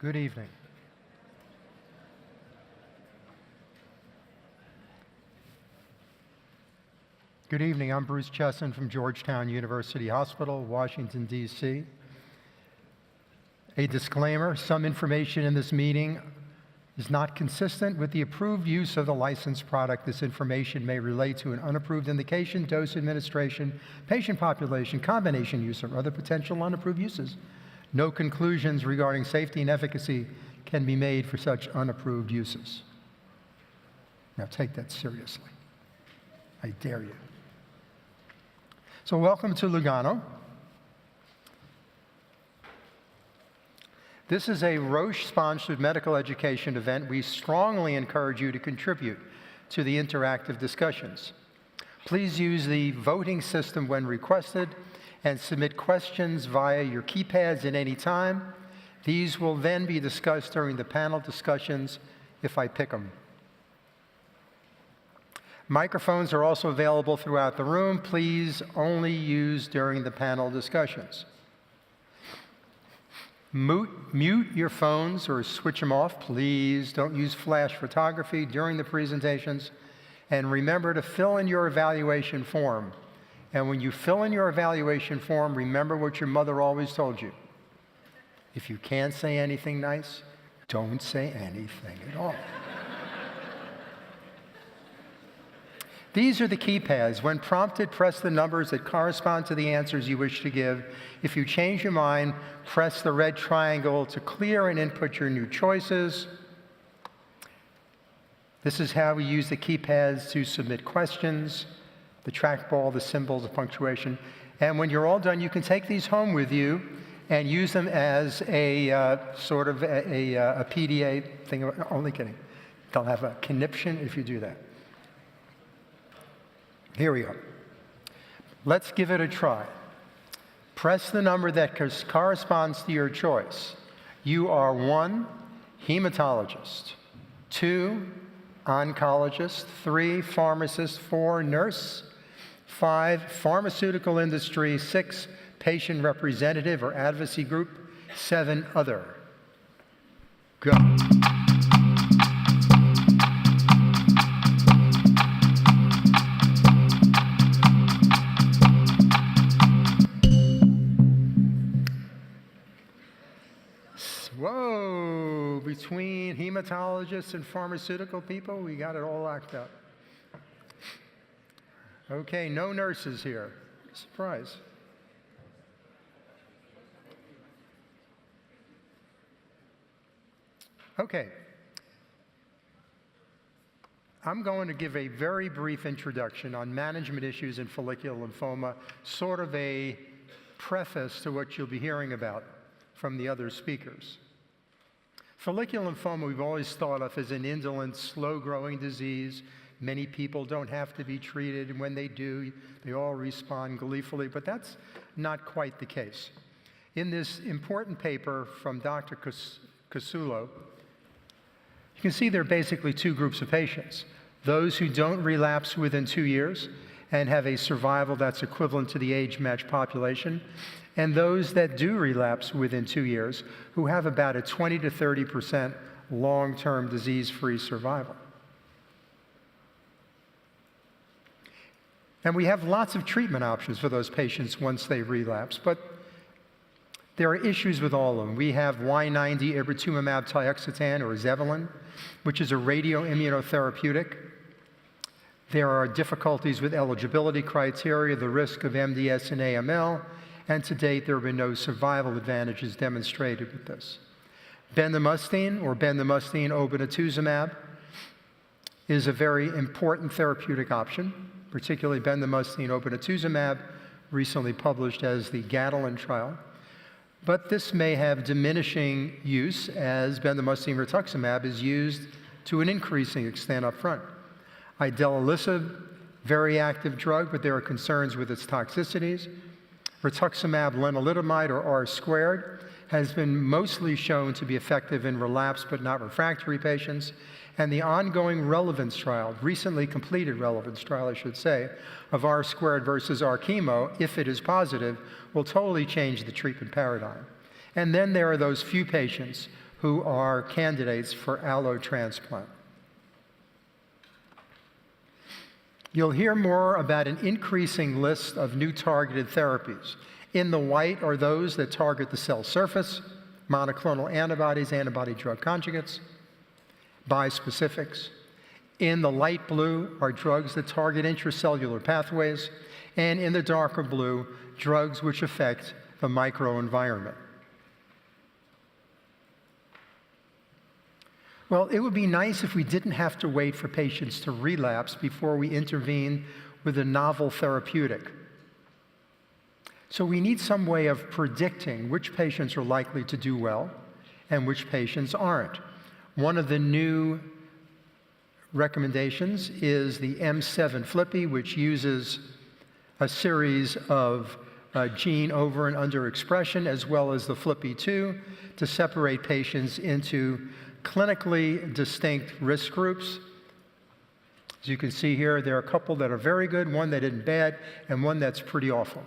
Good evening. Good evening. I'm Bruce Chesson from Georgetown University Hospital, Washington, D.C. A disclaimer: some information in this meeting is not consistent with the approved use of the licensed product. This information may relate to an unapproved indication, dose administration, patient population, combination use, or other potential unapproved uses. No conclusions regarding safety and efficacy can be made for such unapproved uses. Now take that seriously. I dare you. So welcome to Lugano. This is a Roche-sponsored medical education event. We strongly encourage you to contribute to the interactive discussions. Please use the voting system when requested and submit questions via your keypads at any time. These will then be discussed during the panel discussions if I pick them. Microphones are also available throughout the room. Please only use during the panel discussions. Mute your phones or switch them off, please. Don't use flash photography during the presentations. And remember to fill in your evaluation form. And when you fill in your evaluation form, remember what your mother always told you. If you can't say anything nice, don't say anything at all. These are the keypads. When prompted, press the numbers that correspond to the answers you wish to give. If you change your mind, press the red triangle to clear and input your new choices. This is how we use the keypads to submit questions, the trackball, the symbols, the punctuation. And when you're all done, you can take these home with you and use them as a sort of a PDA thing. Only kidding. They'll have a conniption if you do that. Here we go. Let's give it a try. Press the number that corresponds to your choice. You are 1, hematologist, 2, oncologist, 3, pharmacist, 4, nurse, 5, pharmaceutical industry, 6, patient representative or advocacy group, 7, other. Go. Whoa, between hematologists and pharmaceutical people, we got it all locked up. Okay, no nurses here. Surprise. Okay. I'm going to give a very brief introduction on management issues in follicular lymphoma, sort of a preface to what you'll be hearing about from the other speakers. Follicular lymphoma we've always thought of as an indolent, slow-growing disease. Many people don't have to be treated, and when they do, they all respond gleefully, but that's not quite the case. In this important paper from Dr. Casulo, you can see there are basically two groups of patients: those who don't relapse within 2 years and have a survival that's equivalent to the age-matched population, and those that do relapse within 2 years, who have about a 20 to 30% long-term disease-free survival. And we have lots of treatment options for those patients once they relapse, but there are issues with all of them. We have Y90 ibrutinib tioxetan, or Zevalin, which is a radioimmunotherapeutic. There are difficulties with eligibility criteria, the risk of MDS and AML, and to date, there have been no survival advantages demonstrated with this. Bendamustine, or bendamustine obinutuzumab, is a very important therapeutic option, particularly bendamustine obinutuzumab, recently published as the Catalan trial. But this may have diminishing use as bendamustine rituximab is used to an increasing extent up front. Idelalisib, very active drug, but there are concerns with its toxicities. Rituximab lenalidomide, or R-squared, has been mostly shown to be effective in relapsed but not refractory patients. And the ongoing relevance trial, recently completed relevance trial, I should say, of R-squared versus R-chemo, if it is positive, will totally change the treatment paradigm. And then there are those few patients who are candidates for allotransplant. You'll hear more about an increasing list of new targeted therapies. In the white are those that target the cell surface, monoclonal antibodies, antibody-drug conjugates, bispecifics. In the light blue are drugs that target intracellular pathways, and in the darker blue, drugs which affect the microenvironment. Well, it would be nice if we didn't have to wait for patients to relapse before we intervene with a novel therapeutic. So we need some way of predicting which patients are likely to do well and which patients aren't. One of the new recommendations is the M7 FLIPI, which uses a series of gene over and under expression, as well as the FLIPI2, to separate patients into clinically distinct risk groups. As you can see here, there are a couple that are very good, one that isn't bad, and one that's pretty awful.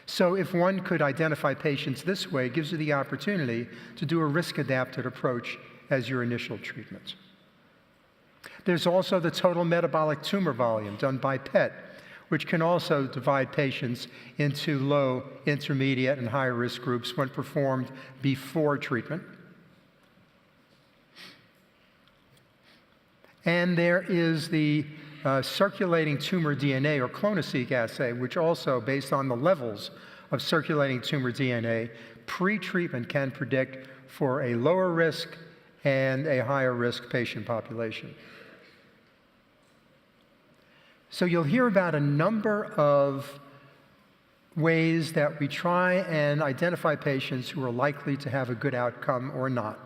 So if one could identify patients this way, it gives you the opportunity to do a risk-adapted approach as your initial treatment. There's also the total metabolic tumor volume done by PET, which can also divide patients into low, intermediate, and high-risk groups when performed before treatment. And there is the circulating tumor DNA, or clonoSEQ assay, which also, based on the levels of circulating tumor DNA, pre-treatment can predict for a lower risk and a higher risk patient population. So you'll hear about a number of ways that we try and identify patients who are likely to have a good outcome or not.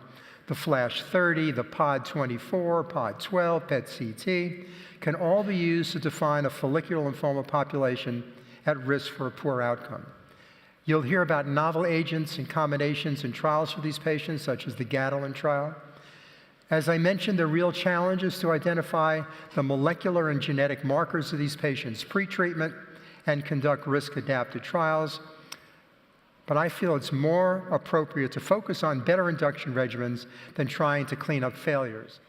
The Flash 30, the POD 24, POD 12, PET-CT can all be used to define a follicular lymphoma population at risk for a poor outcome. You'll hear about novel agents and combinations and trials for these patients, such as the Catalan trial. As I mentioned, the real challenge is to identify the molecular and genetic markers of these patients pre-treatment and conduct risk-adapted trials. But I feel it's more appropriate to focus on better induction regimens than trying to clean up failures.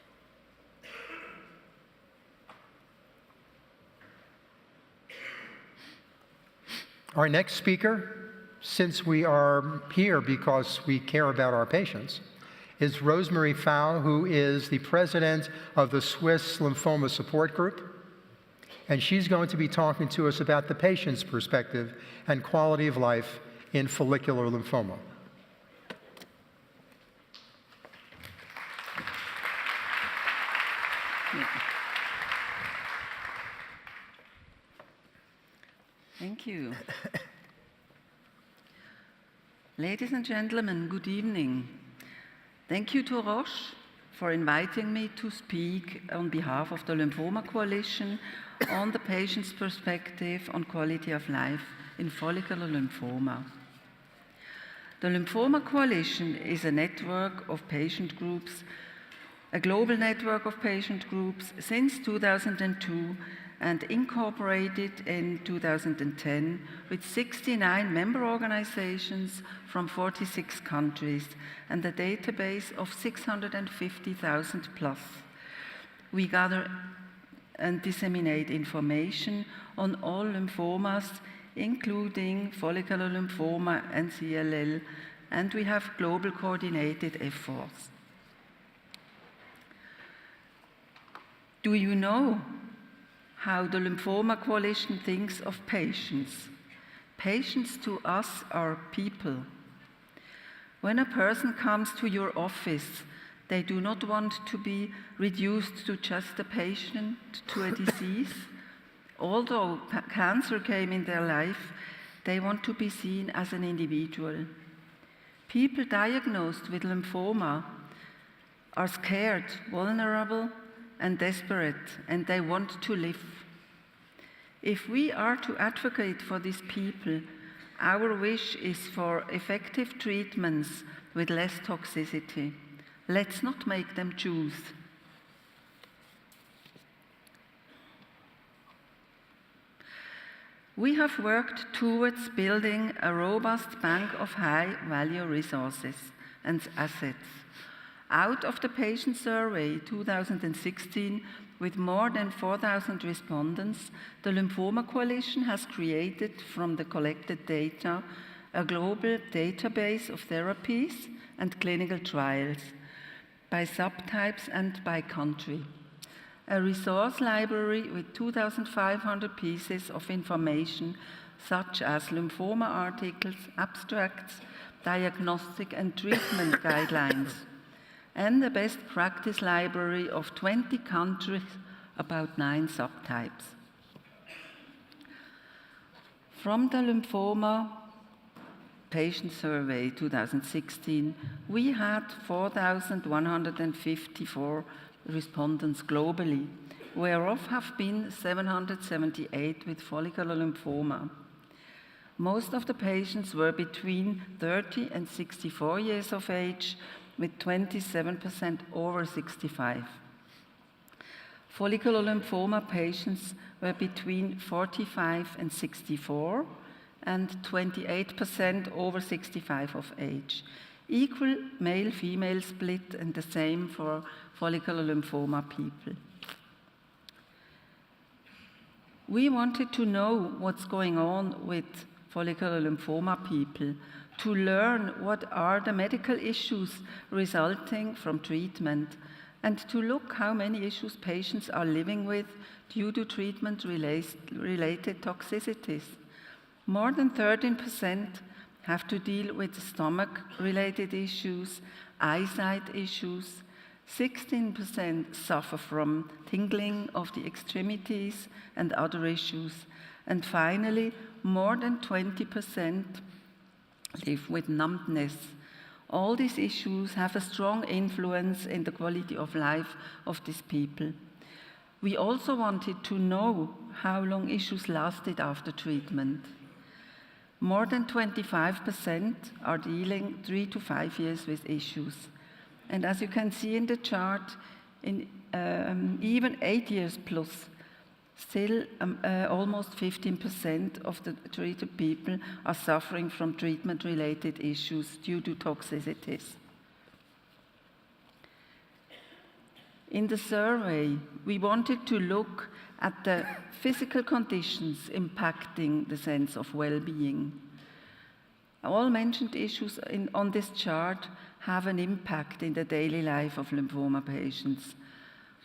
Our next speaker, since we are here because we care about our patients, is Rosemary Fowl, who is the president of the Swiss Lymphoma Support Group. And she's going to be talking to us about the patient's perspective and quality of life in follicular lymphoma. Thank you. Ladies and gentlemen, good evening. Thank you to Roche for inviting me to speak on behalf of the Lymphoma Coalition on the patient's perspective on quality of life in follicular lymphoma. The Lymphoma Coalition is a network of patient groups, a global network of patient groups since 2002 and incorporated in 2010 with 69 member organizations from 46 countries and a database of 650,000 plus. We gather and disseminate information on all lymphomas, including follicular lymphoma and CLL, and we have global coordinated efforts. Do you know how the Lymphoma Coalition thinks of patients? Patients to us are people. When a person comes to your office, they do not want to be reduced to just a patient, to a disease. Although cancer came in their life, they want to be seen as an individual. People diagnosed with lymphoma are scared, vulnerable, and desperate, and they want to live. If we are to advocate for these people, our wish is for effective treatments with less toxicity. Let's not make them choose. We have worked towards building a robust bank of high-value resources, and assets. Out of the patient survey 2016, with more than 4,000 respondents, the Lymphoma Coalition has created from the collected data a global database of therapies and clinical trials by subtypes and by country. A resource library with 2,500 pieces of information such as lymphoma articles, abstracts, diagnostic and treatment guidelines, and a best practice library of 20 countries, about 9 subtypes. From the Lymphoma Patient Survey 2016, we had 4,154 respondents globally, whereof have been 778 with follicular lymphoma. Most of the patients were between 30 and 64 years of age, with 27% over 65. Follicular lymphoma patients were between 45 and 64, and 28% over 65 of age. Equal male-female split, and the same for follicular lymphoma people. We wanted to know what's going on with follicular lymphoma people, to learn what are the medical issues resulting from treatment, and to look how many issues patients are living with due to treatment-related toxicities. More than 13% have to deal with stomach-related issues, eyesight issues, 16% suffer from tingling of the extremities and other issues, and finally, more than 20% live with numbness. All these issues have a strong influence in the quality of life of these people. We also wanted to know how long issues lasted after treatment. More than 25% are dealing 3 to 5 years with issues. And as you can see in the chart, in even 8 years plus, still almost 15% of the treated people are suffering from treatment-related issues due to toxicities. In the survey, we wanted to look at the physical conditions impacting the sense of well-being. All mentioned issues on this chart have an impact in the daily life of lymphoma patients.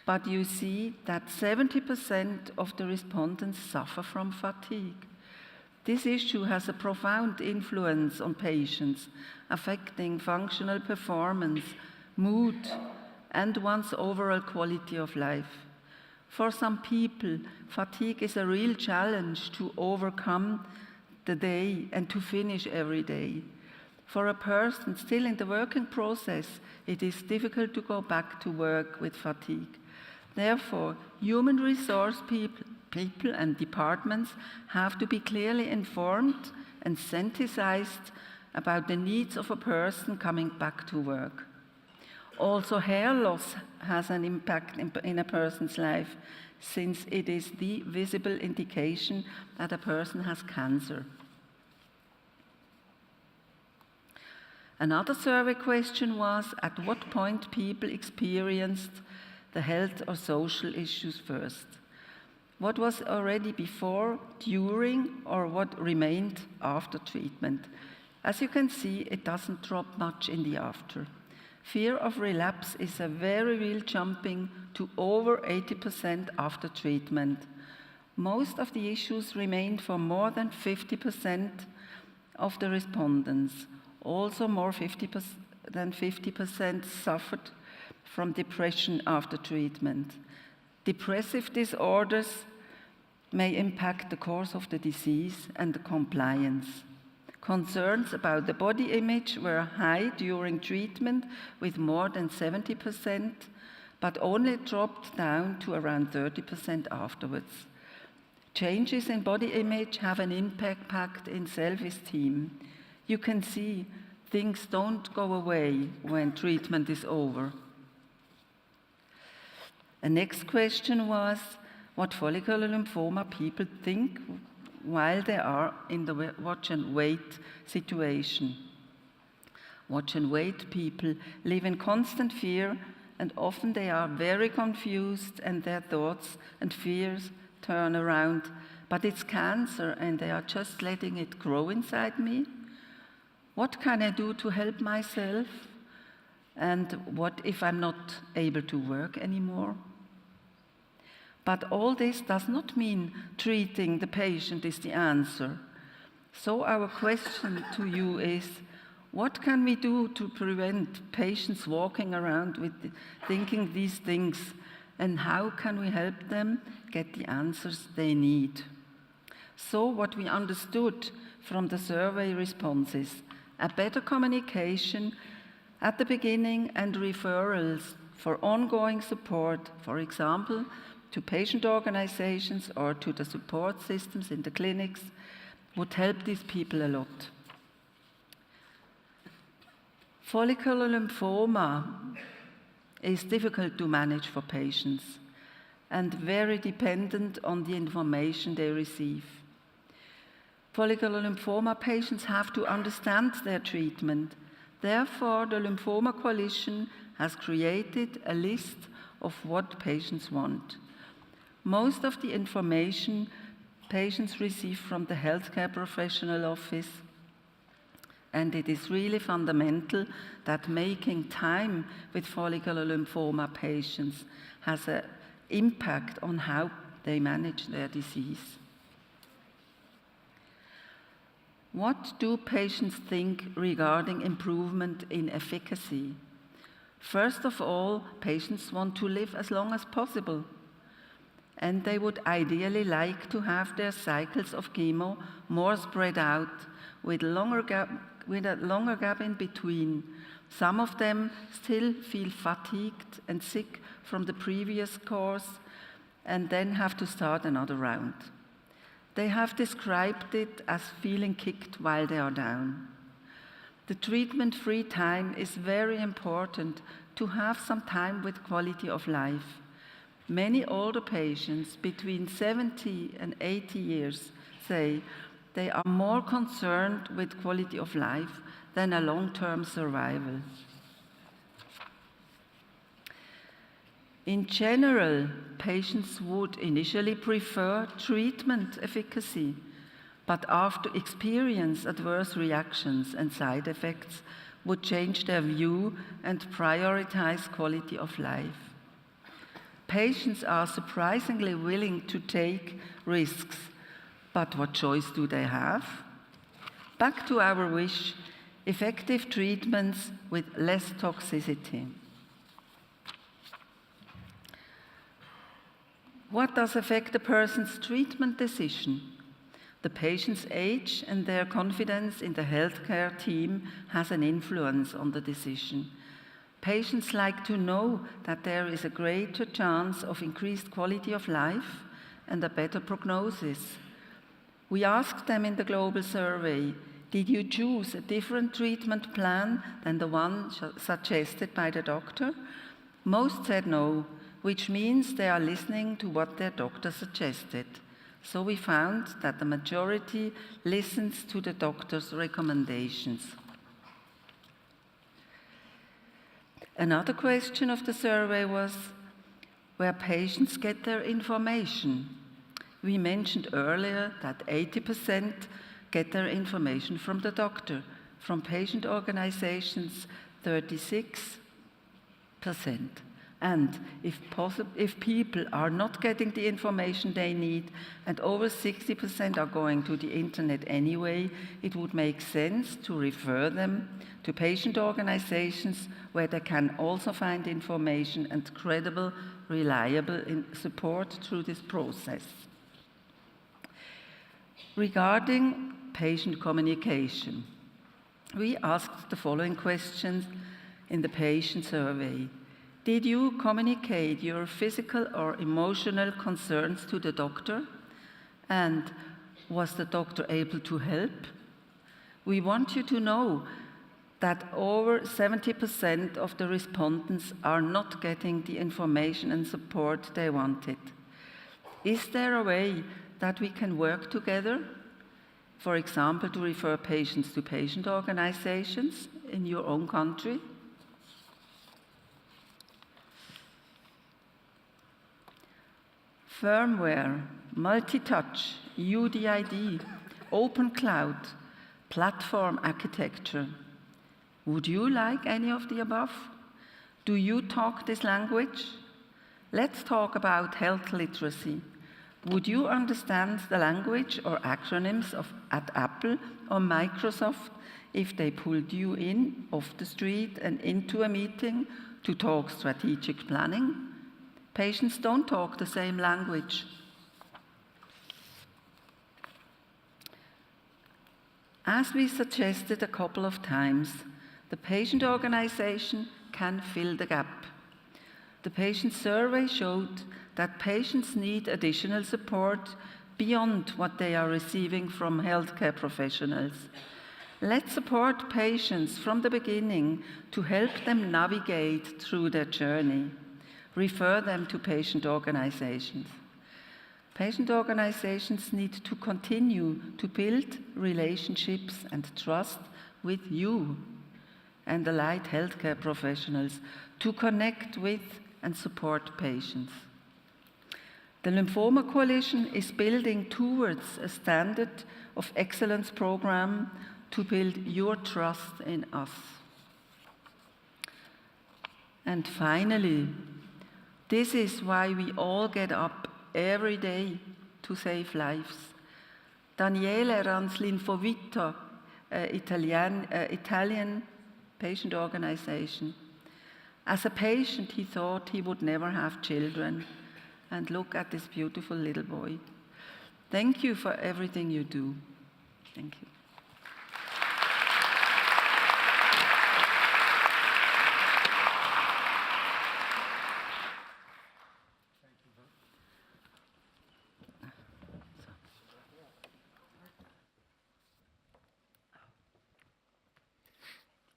But you see that 70% of the respondents suffer from fatigue. This issue has a profound influence on patients, affecting functional performance, mood, and one's overall quality of life. For some people, fatigue is a real challenge to overcome the day and to finish every day. For a person still in the working process, it is difficult to go back to work with fatigue. Therefore, human resource people and departments have to be clearly informed and sensitized about the needs of a person coming back to work. Also, hair loss has an impact in a person's life, since it is the visible indication that a person has cancer. Another survey question was at what point people experienced the health or social issues first. What was already before, during, or what remained after treatment? As you can see, it doesn't drop much in the after. Fear of relapse is a very real, jumping to over 80% after treatment. Most of the issues remained for more than 50% of the respondents. Also, more than 50% suffered from depression after treatment. Depressive disorders may impact the course of the disease and the compliance. Concerns about the body image were high during treatment, with more than 70%, but only dropped down to around 30% afterwards. Changes in body image have an impact in self-esteem. You can see things don't go away when treatment is over. The next question was what follicular lymphoma people think while they are in the watch and wait situation. Watch and wait people live in constant fear, and often they are very confused and their thoughts and fears turn around. But it's cancer and they are just letting it grow inside me. What can I do to help myself? And what if I'm not able to work anymore? But all this does not mean treating the patient is the answer. So our question to you is, what can we do to prevent patients walking around with thinking these things, and how can we help them get the answers they need? So what we understood from the survey responses, a better communication at the beginning and referrals for ongoing support, for example, to patient organizations or to the support systems in the clinics, would help these people a lot. Follicular lymphoma is difficult to manage for patients and very dependent on the information they receive. Follicular lymphoma patients have to understand their treatment. Therefore, the Lymphoma Coalition has created a list of what patients want. Most of the information patients receive from the healthcare professional office, and it is really fundamental that making time with follicular lymphoma patients has an impact on how they manage their disease. What do patients think regarding improvement in efficacy? First of all, patients want to live as long as possible, and they would ideally like to have their cycles of chemo more spread out with a longer gap in between. Some of them still feel fatigued and sick from the previous course and then have to start another round. They have described it as feeling kicked while they are down. The treatment-free time is very important to have some time with quality of life. Many older patients between 70 and 80 years say they are more concerned with quality of life than a long-term survival. In general, patients would initially prefer treatment efficacy, but after experience adverse reactions and side effects would change their view and prioritize quality of life. Patients are surprisingly willing to take risks, but what choice do they have? Back to our wish, effective treatments with less toxicity. What does affect a person's treatment decision? The patient's age and their confidence in the healthcare team has an influence on the decision. Patients like to know that there is a greater chance of increased quality of life and a better prognosis. We asked them in the global survey, did you choose a different treatment plan than the one suggested by the doctor? Most said no, which means they are listening to what their doctor suggested. So we found that the majority listens to the doctor's recommendations. Another question of the survey was where patients get their information. We mentioned earlier that 80% get their information from the doctor, from patient organizations, 36%. And if people are not getting the information they need, and over 60% are going to the internet anyway, it would make sense to refer them to patient organizations where they can also find information and credible, reliable support through this process. Regarding patient communication, we asked the following questions in the patient survey. Did you communicate your physical or emotional concerns to the doctor? And was the doctor able to help? We want you to know that over 70% of the respondents are not getting the information and support they wanted. Is there a way that we can work together? For example, to refer patients to patient organizations in your own country? Firmware, multi-touch, UDID, open cloud, platform architecture. Would you like any of the above? Do you talk this language? Let's talk about health literacy. Would you understand the language or acronyms at Apple or Microsoft if they pulled you in off the street and into a meeting to talk strategic planning? Patients don't talk the same language. As we suggested a couple of times, the patient organization can fill the gap. The patient survey showed that patients need additional support beyond what they are receiving from healthcare professionals. Let's support patients from the beginning to help them navigate through their journey. Refer them to patient organizations. Patient organizations need to continue to build relationships and trust with you and allied healthcare professionals to connect with and support patients. The Lymphoma Coalition is building towards a standard of excellence program to build your trust in us. And finally, this is why we all get up every day to save lives. Daniele runs Linfovita, Italian patient organization. As a patient, he thought he would never have children. And look at this beautiful little boy. Thank you for everything you do. Thank you.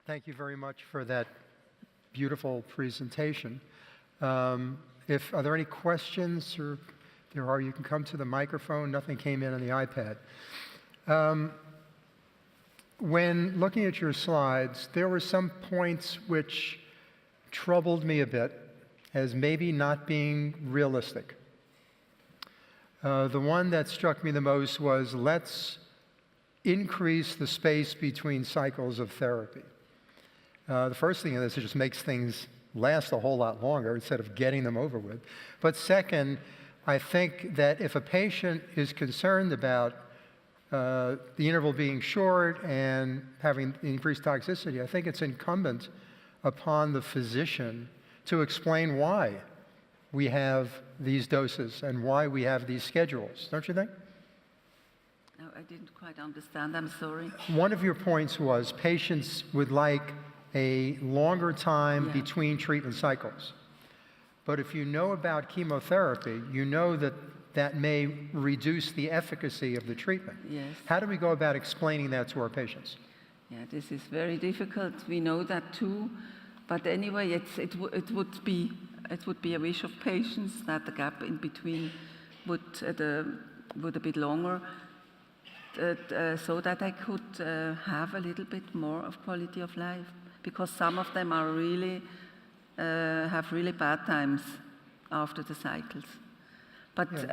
Thank you very much for that beautiful presentation. Are there any questions, or there are, you can come to the microphone. Nothing came in on the iPad. When looking at your slides, there were some points which troubled me a bit as maybe not being realistic. The one that struck me the most was, let's increase the space between cycles of therapy. The first thing is it just makes things last a whole lot longer instead of getting them over with. But second, I think that if a patient is concerned about the interval being short and having increased toxicity, I think it's incumbent upon the physician to explain why we have these doses and why we have these schedules, don't you think? No, I didn't quite understand, I'm sorry. One of your points was patients would like a longer time between treatment cycles. But if you know about chemotherapy, you know that that may reduce the efficacy of the treatment. Yes. How do we go about explaining that to our patients? Yeah, this is very difficult. We know that too. But anyway, it would be a wish of patients that the gap in between would a bit longer, so that they could have a little bit more of quality of life. Because some of them are really have really bad times after the cycles. But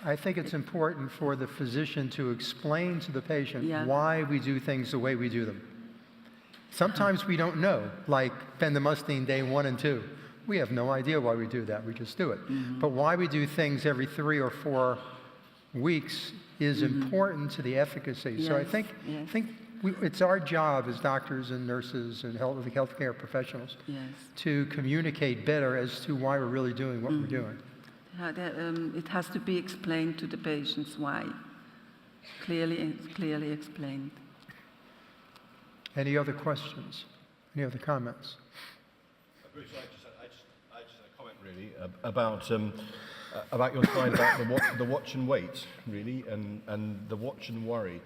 I think it's important for the physician to explain to the patient why we do things the way we do them. Sometimes we don't know, like bendamustine day 1 and 2. We have no idea why we do that, we just do it. Mm-hmm. But why we do things every 3 or 4 weeks is important to the efficacy. Yes. So I think it's our job as doctors and nurses and healthcare professionals to communicate better as to why we're really doing what we're doing. It has to be explained to the patients why. Clearly explained. Any other questions? Any other comments? Bruce, I just had a comment really about your slide about the watch and wait, really, and the watch and worry.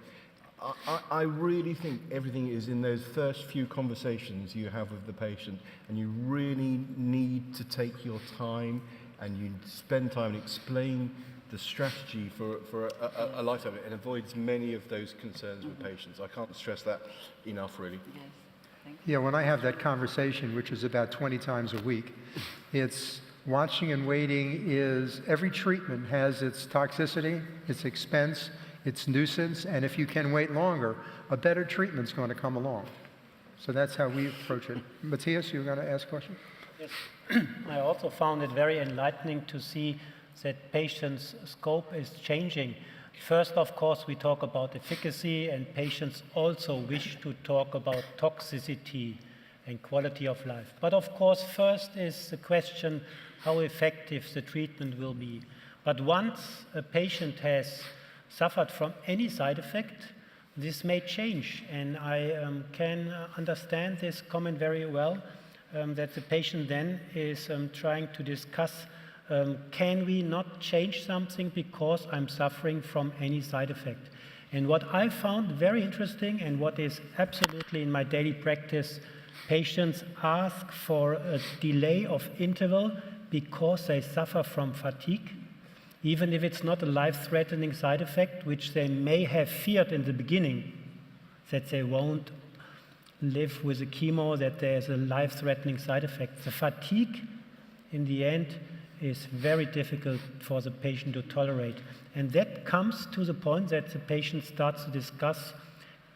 I really think everything is in those first few conversations you have with the patient, and you really need to take your time and you spend time and explain the strategy for a lifetime and avoids many of those concerns with patients. I can't stress that enough, really. Yes, thank Yeah, when I have that conversation, which is about 20 times a week, it's watching and waiting is every treatment has its toxicity, its expense, its nuisance, and if you can wait longer, a better treatment's going to come along. So that's how we approach it. Matthias, you were going to ask a question? Yes. I also found it very enlightening to see that patients' scope is changing. First, of course, we talk about efficacy, and patients also wish to talk about toxicity and quality of life. But of course, first is the question how effective the treatment will be. But once a patient has suffered from any side effect, this may change. And I can understand this comment very well, that the patient then is trying to discuss, can we not change something because I'm suffering from any side effect? And what I found very interesting, and what is absolutely in my daily practice, patients ask for a delay of interval because they suffer from fatigue, even if it's not a life-threatening side effect, which they may have feared in the beginning, that they won't live with a chemo, that there's a life-threatening side effect. The fatigue, in the end, is very difficult for the patient to tolerate. And that comes to the point that the patient starts to discuss,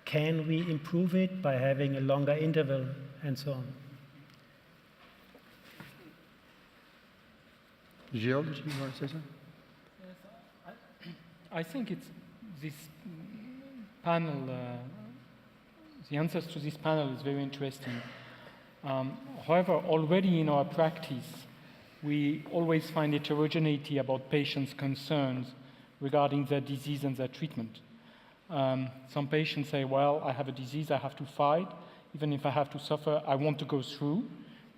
can we improve it by having a longer interval, and so on. Gilles, did you want to say something? I think it's this panel, the answers to this panel is very interesting. However, already in our practice, we always find heterogeneity about patients' concerns regarding their disease and their treatment. Some patients say, well, I have a disease, I have to fight. Even if I have to suffer, I want to go through,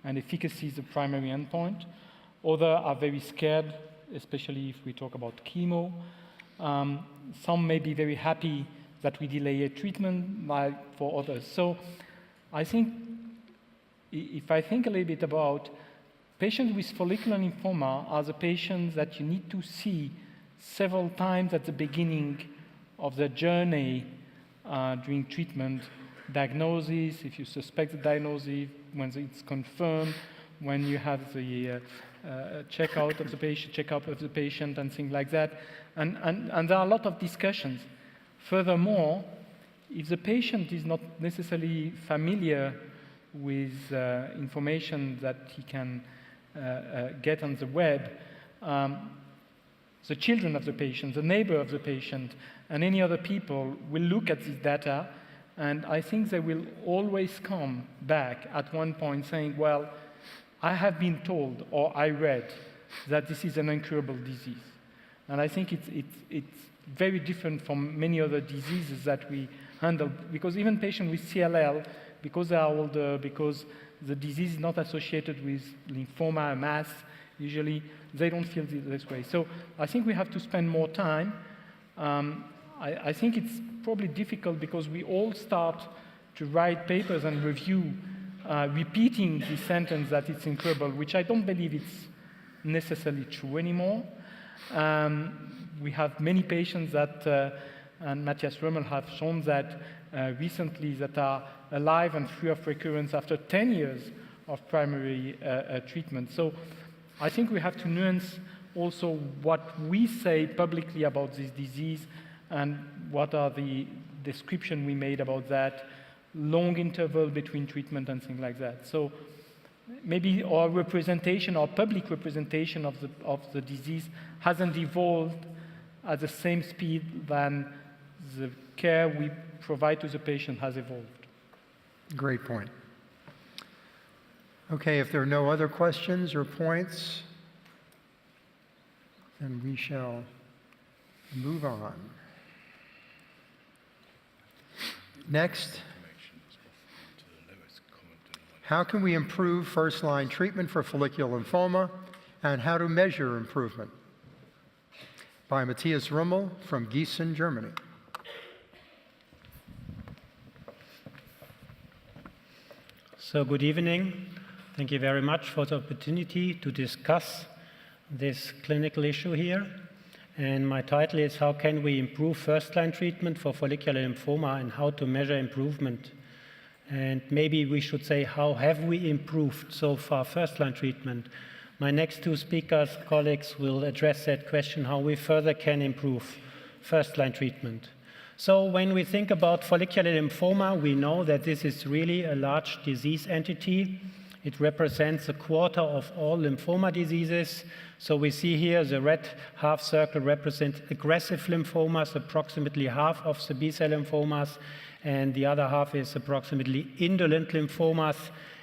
and efficacy is the primary endpoint. Others are very scared, especially if we talk about chemo. Some may be very happy that we delay a treatment, like for others. So I think, if I think a little bit about patients with follicular lymphoma are the patients that you need to see several times at the beginning of the journey during treatment, diagnosis, if you suspect the diagnosis, when it's confirmed, when you have the checkout of the patient and things like that. And there are a lot of discussions. Furthermore, if the patient is not necessarily familiar with information that he can get on the web, the children of the patient, the neighbor of the patient, and any other people will look at this data, and I think they will always come back at one point saying, well, I have been told or I read that this is an incurable disease. And I think it's very different from many other diseases that we handle, because even patients with CLL, because they are older, because the disease is not associated with lymphoma, mass, usually they don't feel this way. So I think we have to spend more time. I think it's probably difficult because we all start to write papers and review, repeating the sentence that it's incurable, which I don't believe it's necessarily true anymore. We have many patients that, and Matthias Römmel have shown that recently, that are alive and free of recurrence after 10 years of primary treatment. So I think we have to nuance also what we say publicly about this disease and what are the description we made about that, long interval between treatment and things like that. So maybe our representation, our public representation of the disease hasn't evolved at the same speed than the care we provide to the patient has evolved. Great point. Okay, if there are no other questions or points, then we shall move on. Next, how can we improve first-line treatment for follicular lymphoma, and how to measure improvement? By Matthias Römmel from Gießen, Germany. So good evening. Thank you very much for the opportunity to discuss this clinical issue here. And my title is How Can We Improve First-Line Treatment for Follicular Lymphoma and How to Measure Improvement. And maybe we should say, how have we improved so far first-line treatment? My next two speakers, colleagues, will address that question, how we further can improve first-line treatment. So when we think about follicular lymphoma, we know that this is really a large disease entity. It represents a quarter of all lymphoma diseases. So we see here the red half circle represents aggressive lymphomas, approximately half of the B-cell lymphomas, and the other half is approximately indolent lymphomas.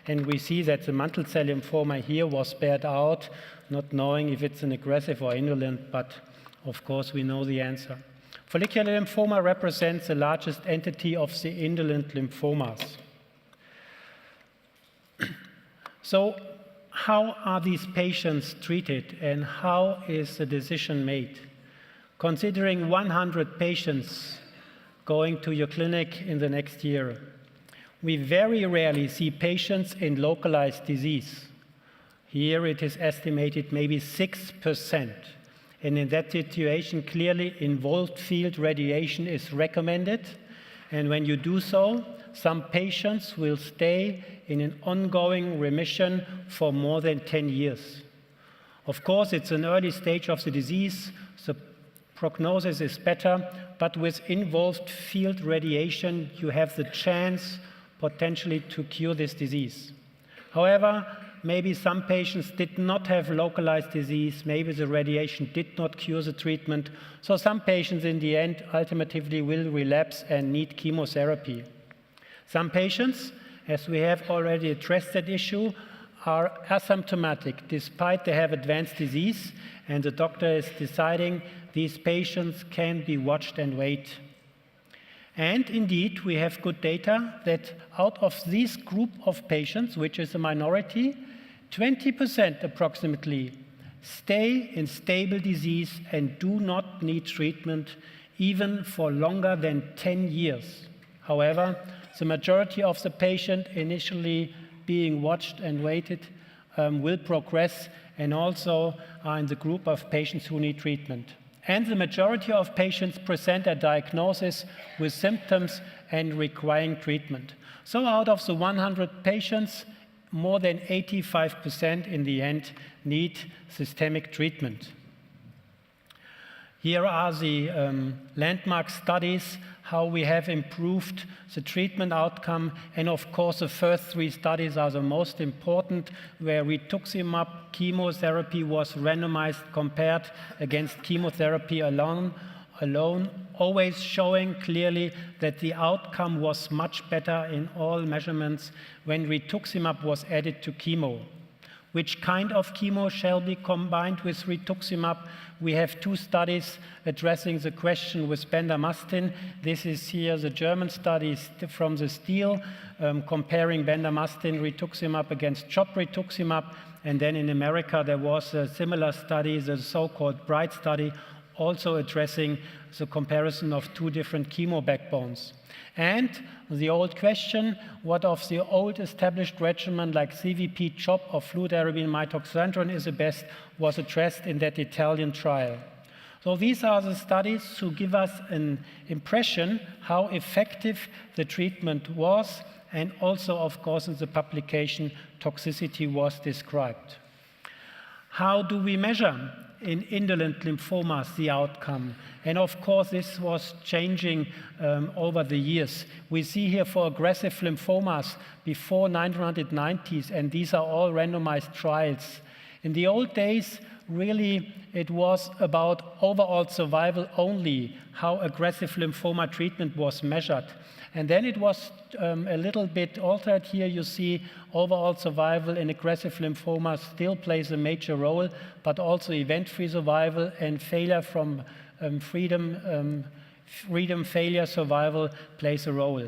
And we see that the mantle cell lymphoma here was spared out, not knowing if it's an aggressive or indolent, but of course we know the answer. Follicular lymphoma represents the largest entity of the indolent lymphomas. So how are these patients treated and how is the decision made? Considering 100 patients going to your clinic in the next year, we very rarely see patients in localized disease. Here it is estimated maybe 6%. And in that situation, clearly involved field radiation is recommended. And when you do so, some patients will stay in an ongoing remission for more than 10 years. Of course, it's an early stage of the disease. The prognosis is better, but with involved field radiation, you have the chance potentially to cure this disease. However, maybe some patients did not have localized disease, maybe the radiation did not cure the treatment, so some patients in the end ultimately will relapse and need chemotherapy. Some patients, as we have already addressed that issue, are asymptomatic despite they have advanced disease, and the doctor is deciding these patients can be watched and wait. And indeed, we have good data that out of this group of patients, which is a minority, 20% approximately stay in stable disease and do not need treatment even for longer than 10 years. However, the majority of the patient initially being watched and waited will progress and also are in the group of patients who need treatment. And the majority of patients present a diagnosis with symptoms and requiring treatment. So out of the 100 patients, more than 85% in the end need systemic treatment. Here are the landmark studies, how we have improved the treatment outcome. And of course, the first three studies are the most important, where rituximab chemotherapy was randomized compared against chemotherapy alone, always showing clearly that the outcome was much better in all measurements when rituximab was added to chemo. Which kind of chemo shall be combined with rituximab? We have two studies addressing the question with bendamustine. This is here the German studies from the STEEL, comparing bendamustine rituximab against CHOP rituximab. And then in America, there was a similar study, the so-called BRIGHT study, also addressing the comparison of two different chemo backbones. And the old question, what of the old established regimen like CVP, CHOP, or fludarabine mitoxantrone is the best, was addressed in that Italian trial. So these are the studies to give us an impression how effective the treatment was, and also, of course, in the publication, toxicity was described. How do we measure in indolent lymphomas the outcome? And of course, this was changing over the years. We see here for aggressive lymphomas before 1990s, and these are all randomized trials. In the old days, really, it was about overall survival only, how aggressive lymphoma treatment was measured. And then it was a little bit altered. Here you see overall survival in aggressive lymphoma still plays a major role, but also event-free survival and failure from freedom failure survival plays a role.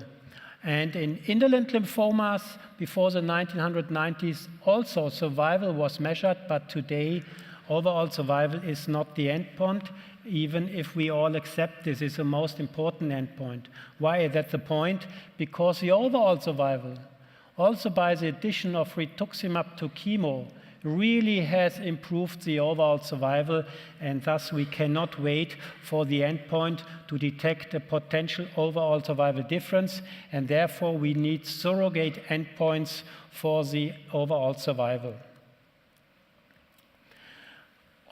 And in indolent lymphomas, before the 1990s, also survival was measured, but today overall survival is not the endpoint, even if we all accept this is the most important endpoint. Why is that the point? Because the overall survival, also by the addition of rituximab to chemo, really has improved the overall survival, and thus we cannot wait for the endpoint to detect a potential overall survival difference, and therefore we need surrogate endpoints for the overall survival.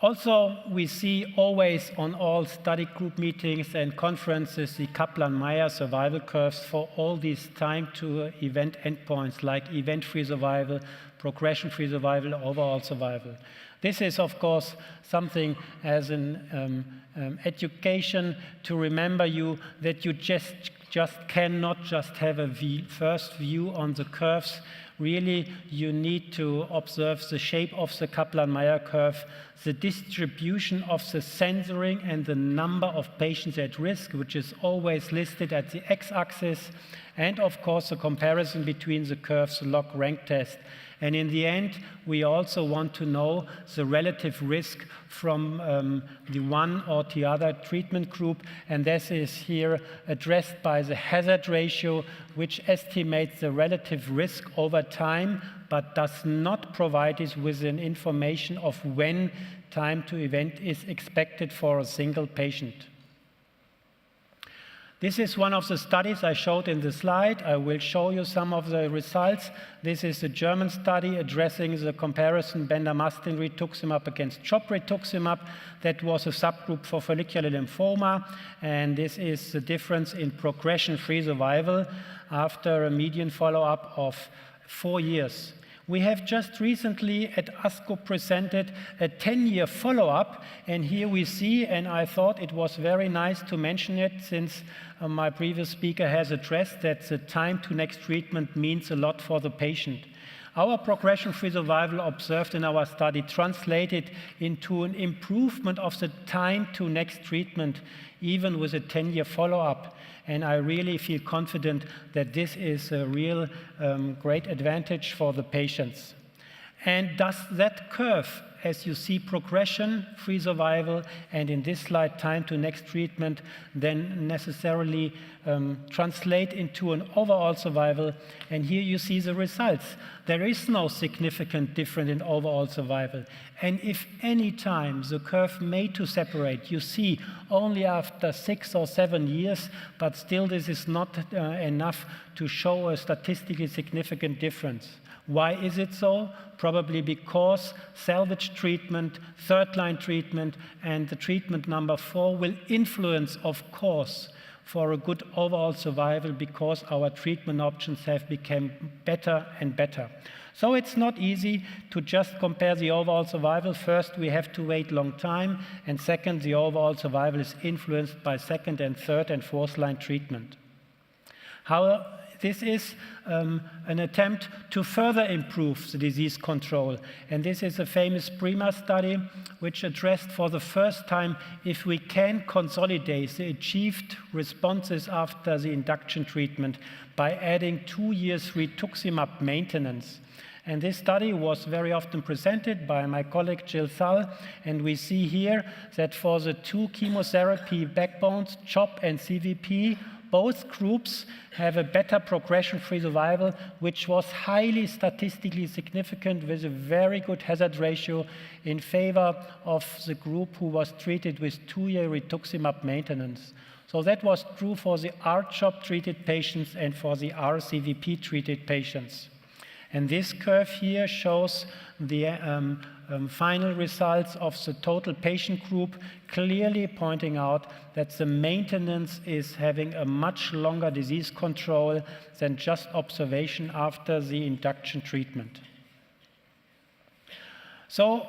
Also, we see always on all study group meetings and conferences the Kaplan-Meier survival curves for all these time to event endpoints like event-free survival, progression-free survival, overall survival. This is, of course, something as an education to remember you that you just cannot just have a first view on the curves. Really, you need to observe the shape of the Kaplan-Meier curve, the distribution of the censoring and the number of patients at risk, which is always listed at the x-axis, and of course the comparison between the curves, the log rank test. And in the end, we also want to know the relative risk from the one or the other treatment group, and this is here addressed by the hazard ratio, which estimates the relative risk over time, but does not provide us with an information of when time to event is expected for a single patient. This is one of the studies I showed in the slide. I will show you some of the results. This is a German study addressing the comparison bendamustine rituximab against CHOP rituximab. That was a subgroup for follicular lymphoma, and this is the difference in progression-free survival after a median follow-up of 4 years. We have just recently at ASCO presented a 10-year follow-up, and here we see, and I thought it was very nice to mention it since my previous speaker has addressed that the time to next treatment means a lot for the patient. Our progression-free survival observed in our study translated into an improvement of the time to next treatment, even with a 10-year follow-up. And I really feel confident that this is a real great advantage for the patients. And does that curve, as you see, progression-free survival, and in this slide, time to next treatment, then necessarily translate into an overall survival? And here you see the results. There is no significant difference in overall survival. And if any time the curve may to separate, you see only after 6 or 7 years, but still this is not enough to show a statistically significant difference. Why is it so? Probably because salvage treatment, third-line treatment, and the treatment number 4 will influence, of course, for a good overall survival because our treatment options have become better and better. So it's not easy to just compare the overall survival. First, we have to wait a long time, and second, the overall survival is influenced by second and third and fourth line treatment. How this is an attempt to further improve the disease control. And this is a famous PRIMA study which addressed for the first time if we can consolidate the achieved responses after the induction treatment by adding 2 years rituximab maintenance. And this study was very often presented by my colleague Jill Sull, and we see here that for the 2 chemotherapy backbones, CHOP and CVP, both groups have a better progression-free survival, which was highly statistically significant with a very good hazard ratio in favor of the group who was treated with 2-year rituximab maintenance. So that was true for the R-CHOP-treated patients and for the R-CVP-treated patients. And this curve here shows the final results of the total patient group, clearly pointing out that the maintenance is having a much longer disease control than just observation after the induction treatment. So,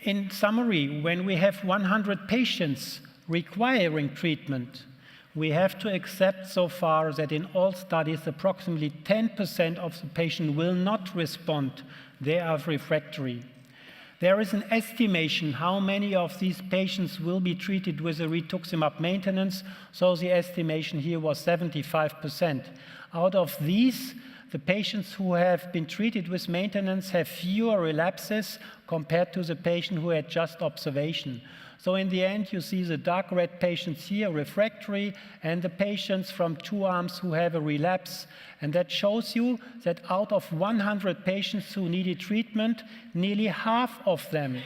in summary, when we have 100 patients requiring treatment, we have to accept so far that in all studies, approximately 10% of the patient will not respond. They are refractory. There is an estimation how many of these patients will be treated with a rituximab maintenance, so the estimation here was 75%. Out of these, the patients who have been treated with maintenance have fewer relapses compared to the patient who had just observation. So in the end, you see the dark red patients here, refractory, and the patients from two arms who have a relapse. And that shows you that out of 100 patients who needed treatment, nearly half of them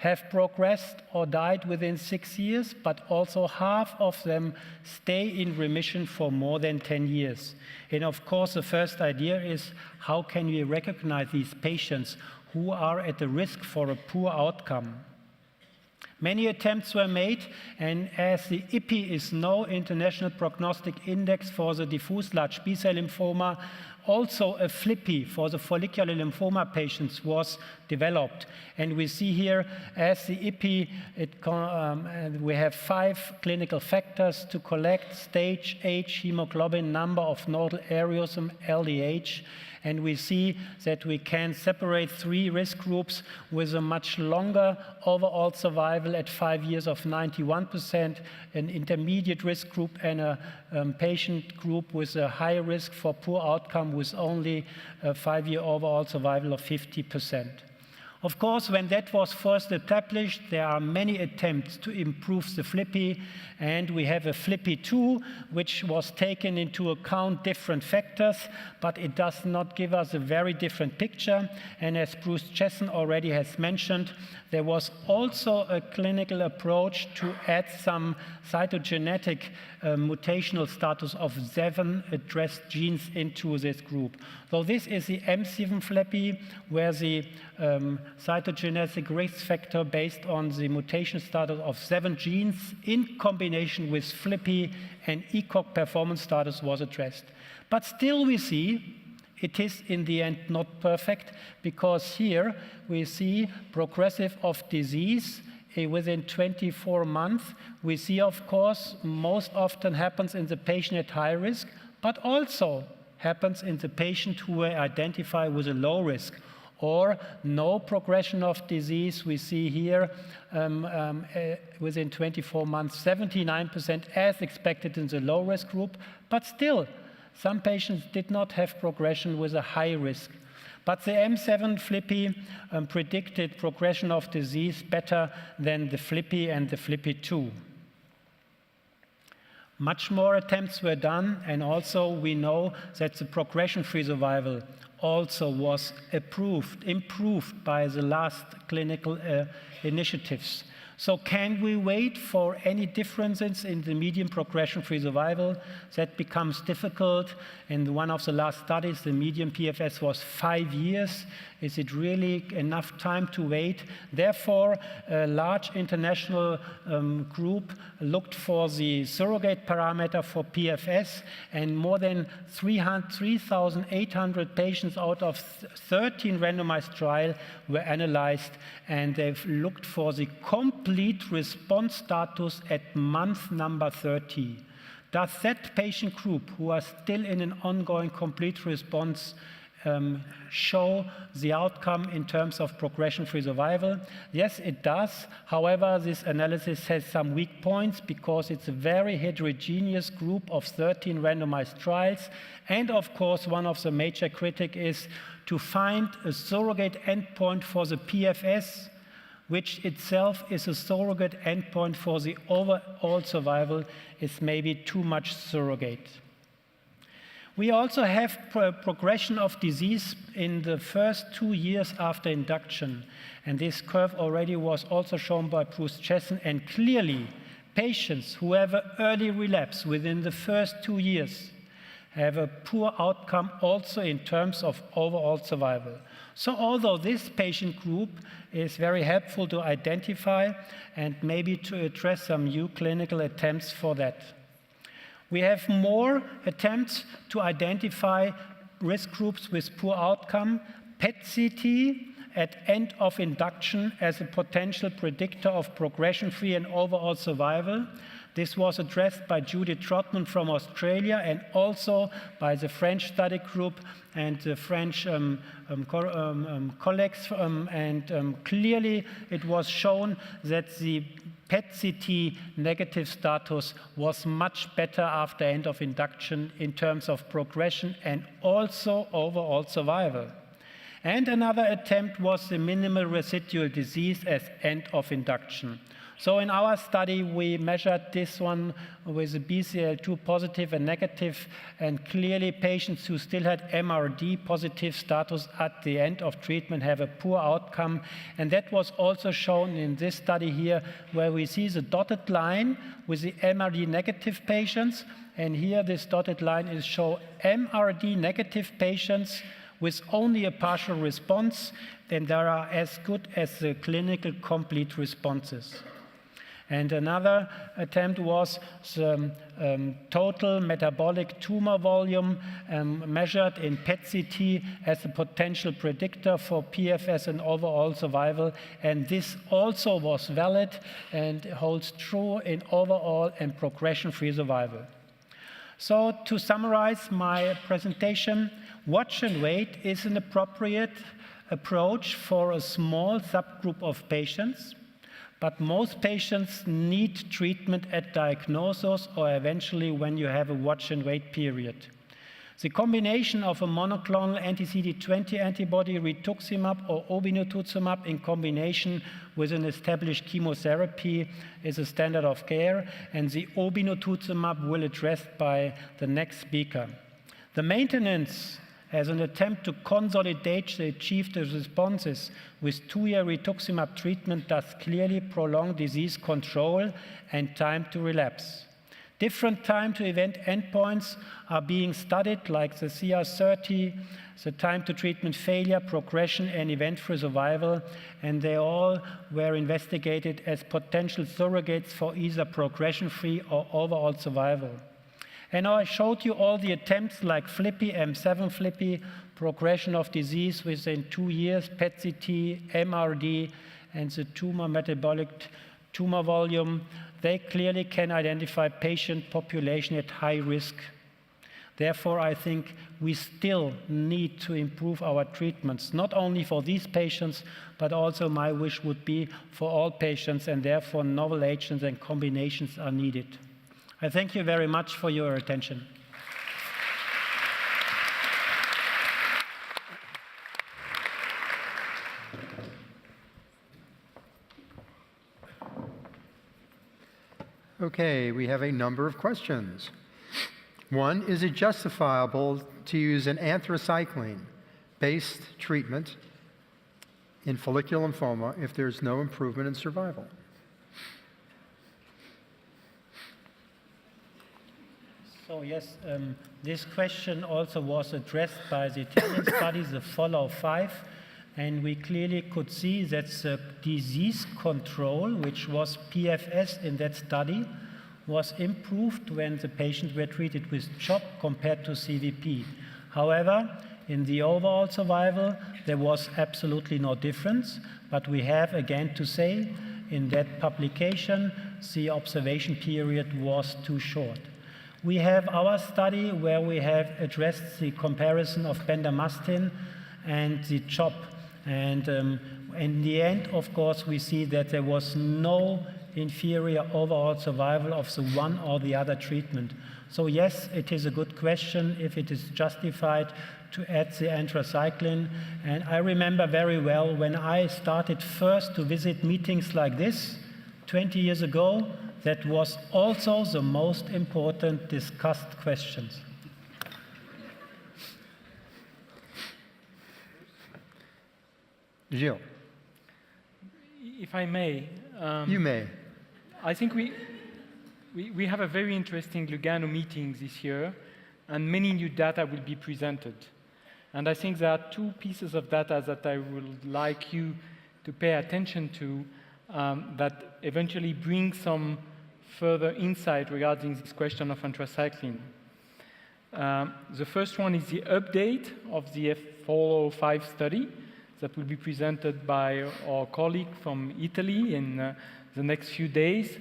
have progressed or died within 6 years, but also half of them stay in remission for more than 10 years. And of course, the first idea is, how can we recognize these patients who are at the risk for a poor outcome? Many attempts were made, and as the IPI is no international prognostic index for the diffuse large B-cell lymphoma, also a FLIPI for the follicular lymphoma patients was developed. And we see here, as the IPI, we have 5 clinical factors to collect: stage, age, hemoglobin, number of nodal areosum, LDH. And we see that we can separate 3 risk groups with a much longer overall survival at 5 years of 91%, an intermediate risk group, and a patient group with a high risk for poor outcome with only a 5-year overall survival of 50%. Of course, when that was first established, there are many attempts to improve the FLIPI, and we have a FLIPI-2, which was taken into account different factors, but it does not give us a very different picture. And as Bruce Chesson already has mentioned, there was also a clinical approach to add some cytogenetic mutational status of 7 addressed genes into this group. So this is the M7 FLIPI, where the cytogenetic risk factor based on the mutation status of 7 genes in combination with FLIPI and ECOG performance status was addressed. But still we see it is in the end not perfect, because here we see progressive of disease within 24 months. We see, of course, most often happens in the patient at high risk, but also happens in the patient who were identified with a low risk, or no progression of disease. We see here within 24 months, 79% as expected in the low risk group, but still some patients did not have progression with a high risk. But the M7 FLIPI predicted progression of disease better than the FLIPI and the FLIPI-2. Much more attempts were done, and also we know that the progression-free survival also was improved by the last clinical initiatives. So can we wait for any differences in the median progression-free survival? That becomes difficult. In one of the last studies, the median PFS was 5 years. Is it really enough time to wait? Therefore, a large international group looked for the surrogate parameter for PFS, and more than 3,800 patients out of 13 randomized trials were analyzed, and they've looked for the complete response status at month number 30. Does that patient group who are still in an ongoing complete response show the outcome in terms of progression-free survival? Yes, it does. However, this analysis has some weak points because it's a very heterogeneous group of 13 randomized trials. And of course, one of the major critiques is to find a surrogate endpoint for the PFS, which itself is a surrogate endpoint for the overall survival, is maybe too much surrogate. We also have progression of disease in the first 2 years after induction. And this curve already was also shown by Bruce Chesson. And clearly, patients who have an early relapse within the first 2 years have a poor outcome also in terms of overall survival. So although this patient group is very helpful to identify and maybe to address some new clinical attempts for that. We have more attempts to identify risk groups with poor outcome. PET-CT at end of induction as a potential predictor of progression-free and overall survival. This was addressed by Judith Trotman from Australia and also by the French study group and the French colleagues. Clearly it was shown that the PET-CT negative status was much better after end of induction in terms of progression and also overall survival. And another attempt was the minimal residual disease as end of induction. So in our study, we measured this one with a BCL2 positive and negative, and clearly patients who still had MRD positive status at the end of treatment have a poor outcome. And that was also shown in this study here, where we see the dotted line with the MRD negative patients. And here this dotted line is show MRD negative patients with only a partial response, then they are as good as the clinical complete responses. And another attempt was the total metabolic tumor volume measured in PET-CT as a potential predictor for PFS and overall survival. And this also was valid and holds true in overall and progression-free survival. So to summarize my presentation, watch and wait is an appropriate approach for a small subgroup of patients. But most patients need treatment at diagnosis or eventually when you have a watch and wait period. The combination of a monoclonal anti-CD20 antibody, rituximab or obinutuzumab, in combination with an established chemotherapy is a standard of care, and the obinutuzumab will addressed by the next speaker. The maintenance as an attempt to consolidate the achieved responses with 2-year rituximab treatment does clearly prolong disease control and time to relapse. Different time to event endpoints are being studied, like the CR30, the time to treatment failure, progression, and event-free survival, and they all were investigated as potential surrogates for either progression-free or overall survival. And I showed you all the attempts like FLIPPI, M7 FLIPPI, progression of disease within 2 years, PET-CT, MRD, and the tumor metabolic tumor volume. They clearly can identify patient population at high risk. Therefore, I think we still need to improve our treatments, not only for these patients, but also my wish would be for all patients, and therefore novel agents and combinations are needed. I thank you very much for your attention. Okay, we have a number of questions. One, is it justifiable to use an anthracycline-based treatment in follicular lymphoma if there's no improvement in survival? So yes, this question also was addressed by the Italian study, the FOLLOW-5, and we clearly could see that the disease control, which was PFS in that study, was improved when the patients were treated with CHOP compared to CVP. However, in the overall survival, there was absolutely no difference, but we have again to say, in that publication, the observation period was too short. We have our study where we have addressed the comparison of bendamustine and the CHOP. And in the end, of course, we see that there was no inferior overall survival of the one or the other treatment. So yes, it is a good question if it is justified to add the anthracycline. And I remember very well when I started first to visit meetings like this 20 years ago, that was also the most important discussed questions. Gilles. If I may. You may. I think we have a very interesting Lugano meeting this year, and many new data will be presented. And I think there are two pieces of data that I would like you to pay attention to that eventually bring some further insight regarding this question of anthracycline. The first one is the update of the FOLLOW-5 study that will be presented by our colleague from Italy in the next few days.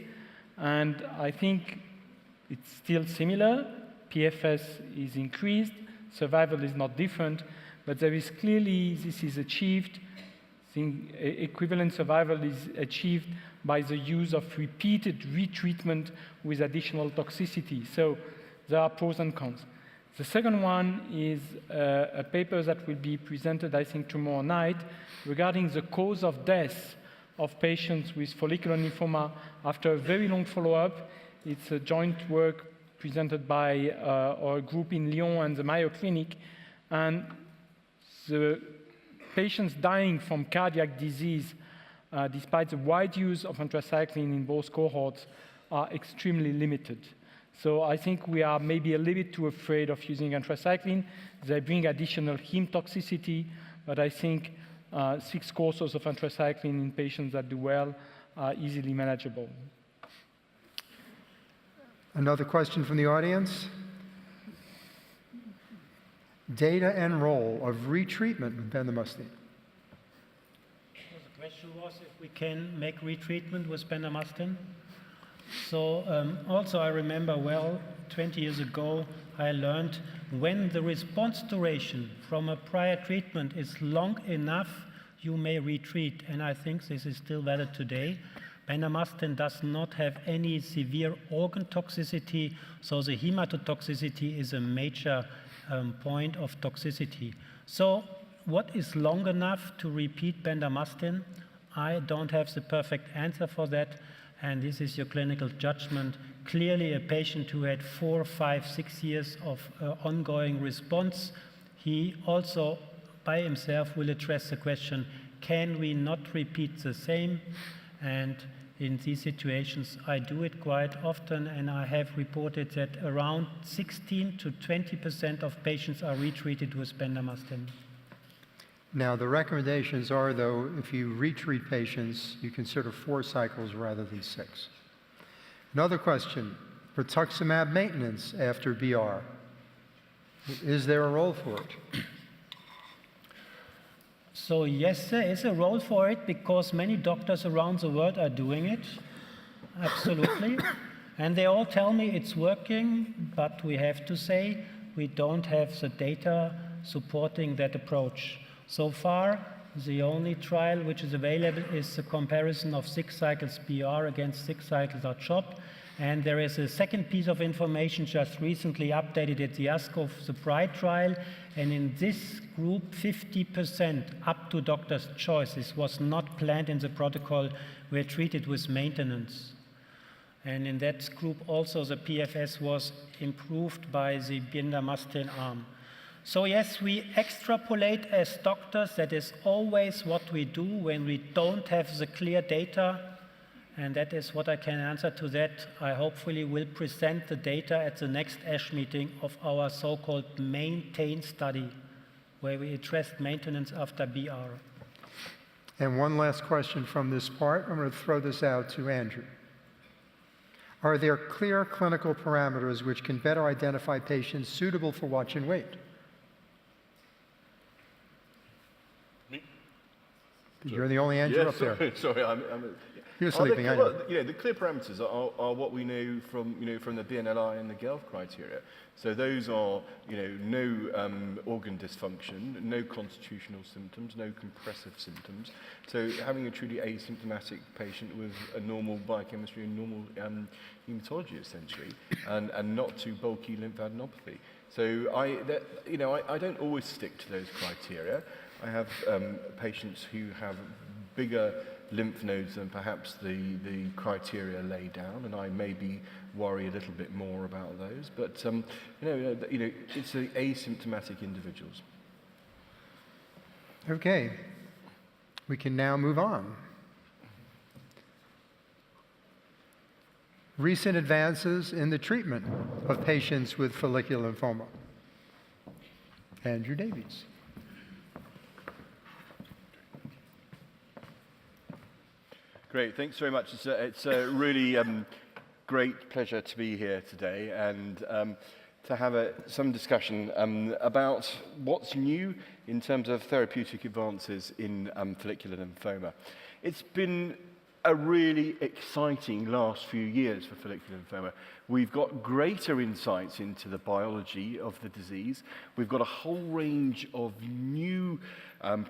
And I think it's still similar. PFS is increased, survival is not different, but there is clearly, this is achieved, think equivalent survival is achieved by the use of repeated retreatment with additional toxicity. So there are pros and cons. The second one is a paper that will be presented, I think, tomorrow night regarding the cause of death of patients with follicular lymphoma after a very long follow-up. It's a joint work presented by our group in Lyon and the Mayo Clinic, and the patients dying from cardiac disease, despite the wide use of anthracycline in both cohorts, are extremely limited. So I think we are maybe a little bit too afraid of using anthracycline. They bring additional heme toxicity, but I think 6 courses of anthracycline in patients that do well are easily manageable. Another question from the audience. Data and role of retreatment with bendamustine. The question was if we can make retreatment with bendamustine. So also I remember well, 20 years ago, I learned when the response duration from a prior treatment is long enough, you may retreat. And I think this is still valid today. Bendamustine does not have any severe organ toxicity, so the hematotoxicity is a major point of toxicity. So what is long enough to repeat bendamustine? I don't have the perfect answer for that, and this is your clinical judgment. Clearly a patient who had 4, 5, 6 years of ongoing response, he also by himself will address the question, can we not repeat the same? And in these situations, I do it quite often, and I have reported that around 16 to 20% of patients are retreated with bendamustine. Now, the recommendations are, though, if you retreat patients, you consider 4 cycles rather than 6. Another question, rituximab maintenance after BR. Is there a role for it? So yes, there is a role for it because many doctors around the world are doing it, absolutely. And they all tell me it's working, but we have to say we don't have the data supporting that approach. So far, the only trial which is available is the comparison of 6 cycles BR against 6 cycles R-CHOP. And there is a second piece of information just recently updated at the ASCO of the BRIGHT trial. And in this group, 50% up to doctor's choice, this was not planned in the protocol, were treated with maintenance. And in that group also the PFS was improved by the bendamustine arm. So yes, we extrapolate as doctors. That is always what we do when we don't have the clear data. And that is what I can answer to that. I hopefully will present the data at the next ASH meeting of our so-called MAINTAIN study, where we addressed maintenance after BR. And one last question from this part. I'm going to throw this out to Andrew. Are there clear clinical parameters which can better identify patients suitable for watch and wait? Me? You're the only Andrew up there. Sorry, You're sleeping, I know. The clear parameters are what we know from the BNLI and the GELF criteria. So those are, no organ dysfunction, no constitutional symptoms, no compressive symptoms. So having a truly asymptomatic patient with a normal biochemistry and normal hematology, essentially, and not too bulky lymphadenopathy. So I don't always stick to those criteria. I have patients who have bigger lymph nodes than perhaps the criteria lay down, and I maybe worry a little bit more about those. But it's the asymptomatic individuals. Okay, we can now move on. Recent advances in the treatment of patients with follicular lymphoma. Andrew Davies. Great, thanks very much. It's a really great pleasure to be here today and to have some discussion about what's new in terms of therapeutic advances in follicular lymphoma. It's been a really exciting last few years for follicular lymphoma. We've got greater insights into the biology of the disease. We've got a whole range of new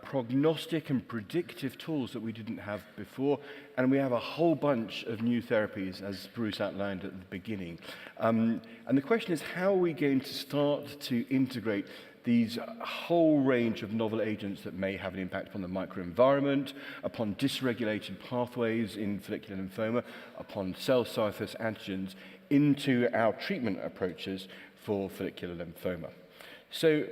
prognostic and predictive tools that we didn't have before, and we have a whole bunch of new therapies, as Bruce outlined at the beginning. And the question is, how are we going to start to integrate these whole range of novel agents that may have an impact upon the microenvironment, upon dysregulated pathways in follicular lymphoma, upon cell surface antigens, into our treatment approaches for follicular lymphoma. So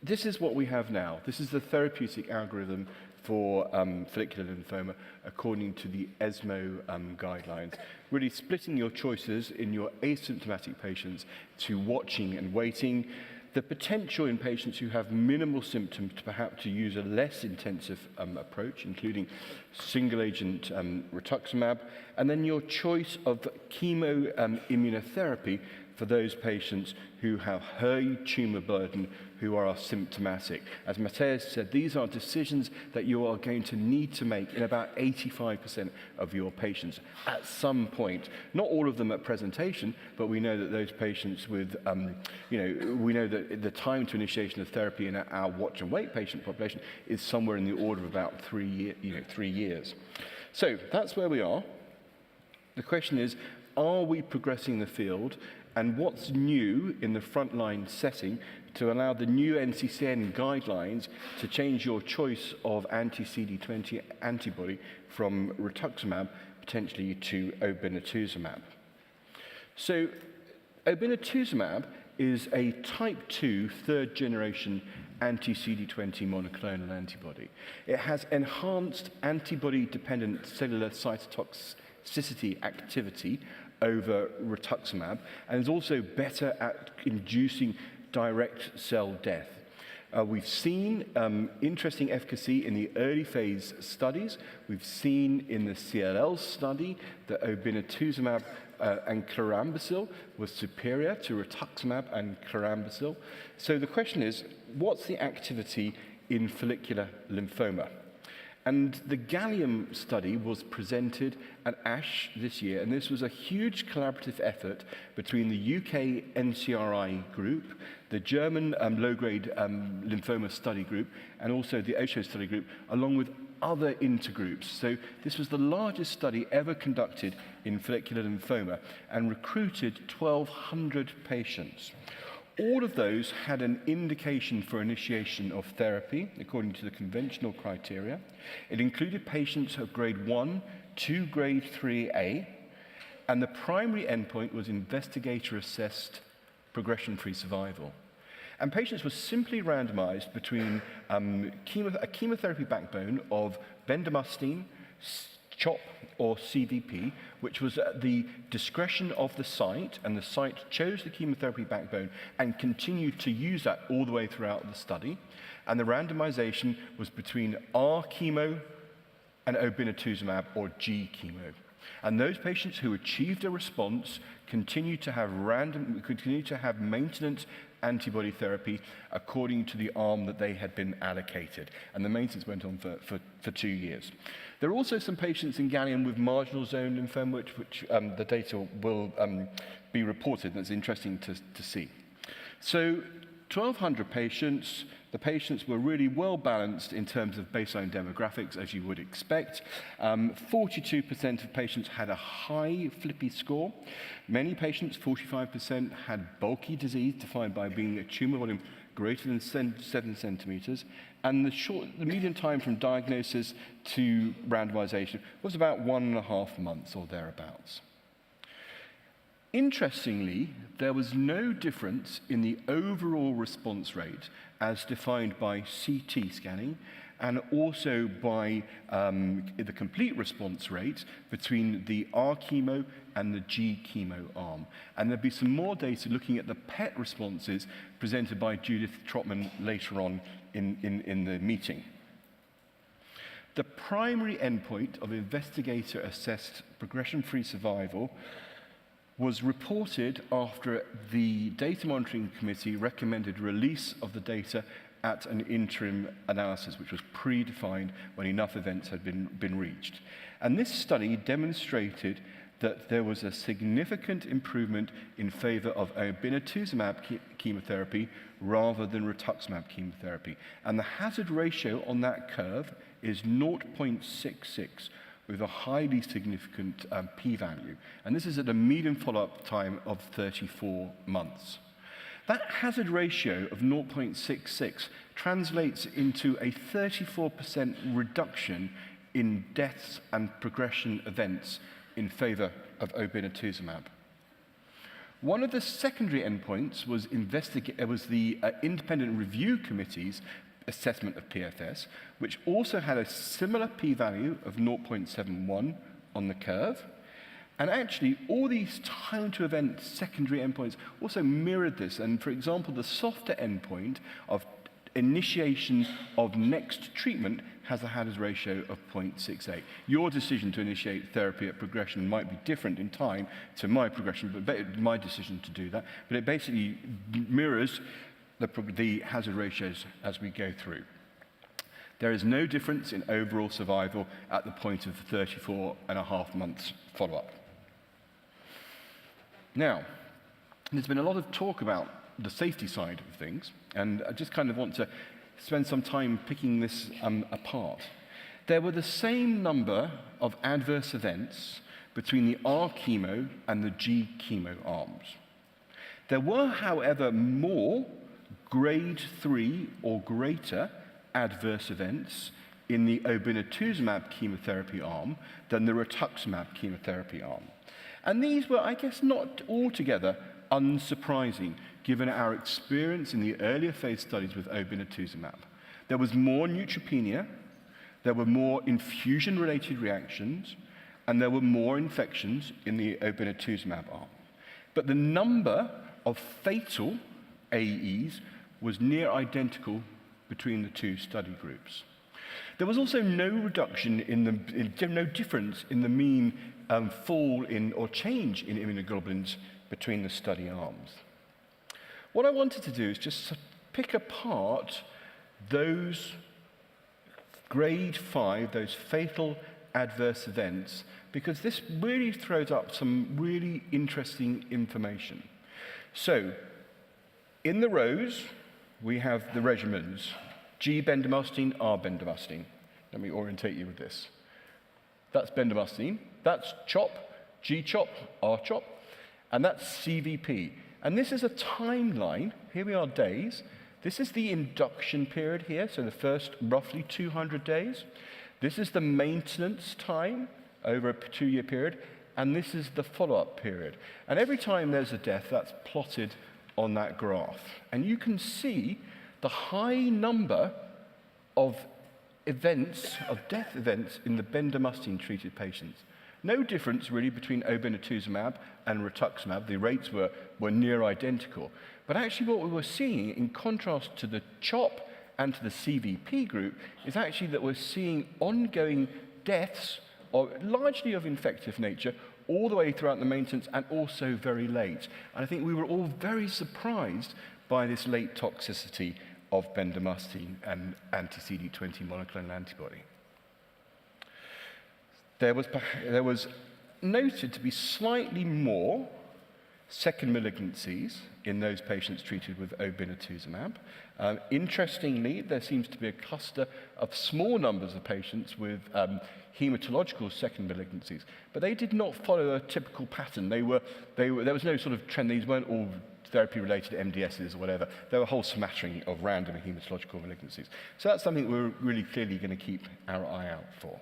this is what we have now. This is the therapeutic algorithm for follicular lymphoma according to the ESMO guidelines, really splitting your choices in your asymptomatic patients to watching and waiting, the potential in patients who have minimal symptoms to perhaps to use a less intensive approach, including single-agent rituximab, and then your choice of chemo immunotherapy for those patients who have high tumor burden, who are symptomatic. As Matthias said, these are decisions that you are going to need to make in about 85% of your patients at some point. Not all of them at presentation, but we know that those patients with, we know that the time to initiation of therapy in our watch and wait patient population is somewhere in the order of about 3 years. So that's where we are. The question is, are we progressing the field? And what's new in the frontline setting to allow the new NCCN guidelines to change your choice of anti-CD20 antibody from rituximab potentially to obinutuzumab? So obinutuzumab is a type 2 third generation anti-CD20 monoclonal antibody. It has enhanced antibody-dependent cellular cytotoxicity activity over rituximab, and is also better at inducing direct cell death. We've seen interesting efficacy in the early phase studies. We've seen in the CLL study that obinutuzumab and chlorambucil was superior to rituximab and chlorambucil. So the question is, what's the activity in follicular lymphoma? And the Gallium study was presented at ASH this year, and this was a huge collaborative effort between the UK NCRI group, the German low-grade lymphoma study group, and also the Osho study group, along with other intergroups. So this was the largest study ever conducted in follicular lymphoma and recruited 1,200 patients. All of those had an indication for initiation of therapy according to the conventional criteria. It included patients of grade 1 to grade 3A, and the primary endpoint was investigator-assessed progression-free survival. And patients were simply randomized between a chemotherapy backbone of bendamustine, CHOP, or CVP, which was at the discretion of the site, and the site chose the chemotherapy backbone and continued to use that all the way throughout the study. And the randomization was between R chemo and obinutuzumab, or G chemo. And those patients who achieved a response continued to have maintenance antibody therapy according to the arm that they had been allocated. And the maintenance went on for 2 years. There are also some patients in Gallium with marginal zone lymphoma, which the data will be reported, and it's interesting to see. So 1,200 patients. The patients were really well balanced in terms of baseline demographics, as you would expect. 42% of patients had a high Flippy score. Many patients, 45%, had bulky disease, defined by being a tumor volume greater than 7 centimeters. And the median time from diagnosis to randomization was about 1.5 months or thereabouts. Interestingly, there was no difference in the overall response rate as defined by CT scanning and also by the complete response rate between the R chemo and the G chemo arm. And there'll be some more data looking at the PET responses presented by Judith Trotman later on in the meeting. The primary endpoint of investigator-assessed progression-free survival was reported after the Data Monitoring Committee recommended release of the data at an interim analysis, which was predefined when enough events had been reached. And this study demonstrated that there was a significant improvement in favor of obinutuzumab chemotherapy rather than rituximab chemotherapy. And the hazard ratio on that curve is 0.66 with a highly significant p-value. And this is at a median follow-up time of 34 months. That hazard ratio of 0.66 translates into a 34% reduction in deaths and progression events in favor of obinutuzumab. One of the secondary endpoints was the independent review committee's assessment of PFS, which also had a similar p-value of 0.71 on the curve. And actually, all these time-to-event secondary endpoints also mirrored this. And for example, the softer endpoint of initiation of next treatment has a hazard ratio of 0.68. Your decision to initiate therapy at progression might be different in time to my progression, but my decision to do that. But it basically mirrors the hazard ratios as we go through. There is no difference in overall survival at the point of 34.5 months follow-up. Now, there's been a lot of talk about the safety side of things, and I just kind of want to spend some time picking this apart. There were the same number of adverse events between the R chemo and the G chemo arms. There were, however, more grade 3 or greater adverse events in the obinutuzumab chemotherapy arm than the rituximab chemotherapy arm. And these were, I guess, not altogether unsurprising, given our experience in the earlier phase studies with obinutuzumab. There was more neutropenia, there were more infusion-related reactions, and there were more infections in the obinutuzumab arm. But the number of fatal AEs was near identical between the two study groups. There was also no reduction no difference in the mean fall in or change in immunoglobulins between the study arms. What I wanted to do is just pick apart those grade 5, those fatal adverse events, because this really throws up some really interesting information. So, in the rows, we have the regimens, G bendamustine, R bendamustine. Let me orientate you with this. That's bendamustine, that's CHOP, G CHOP, R CHOP, and that's CVP. And this is a timeline. Here we are days. This is the induction period here, so the first roughly 200 days. This is the maintenance time over a 2-year period, and this is the follow-up period. And every time there's a death, that's plotted on that graph. And you can see the high number of events, of death events in the bendamustine-treated patients. No difference really between obinutuzumab and rituximab. The rates were near identical. But actually what we were seeing, in contrast to the CHOP and to the CVP group, is actually that we're seeing ongoing deaths, largely of infective nature, all the way throughout the maintenance and also very late. And I think we were all very surprised by this late toxicity of bendamustine and anti-CD20 monoclonal antibody. There was noted to be slightly more second malignancies in those patients treated with obinutuzumab. Interestingly, there seems to be a cluster of small numbers of patients with hematological second malignancies, but they did not follow a typical pattern. There was no sort of trend. These weren't all therapy-related MDSs or whatever. There were a whole smattering of random hematological malignancies. So that's something we're really clearly going to keep our eye out for.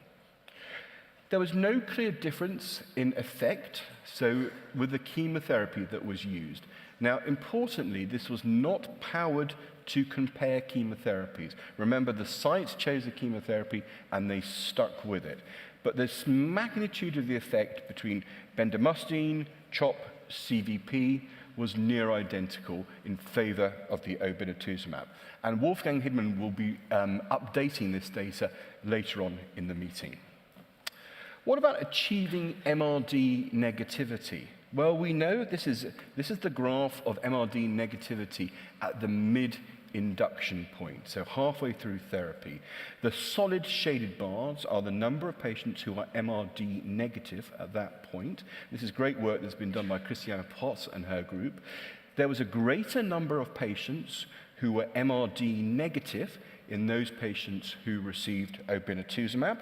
There was no clear difference in effect, so with the chemotherapy that was used. Now, importantly, this was not powered to compare chemotherapies. Remember, the sites chose a chemotherapy and they stuck with it. But this magnitude of the effect between bendamustine, CHOP, CVP was near identical in favor of the obinutuzumab. And Wolfgang Hidman will be updating this data later on in the meeting. What about achieving MRD negativity? Well, we know this is the graph of MRD negativity at the mid induction point, so halfway through therapy. The solid shaded bars are the number of patients who are MRD negative at that point. This is great work that's been done by Christiane Potts and her group. There was a greater number of patients who were MRD negative in those patients who received obinutuzumab,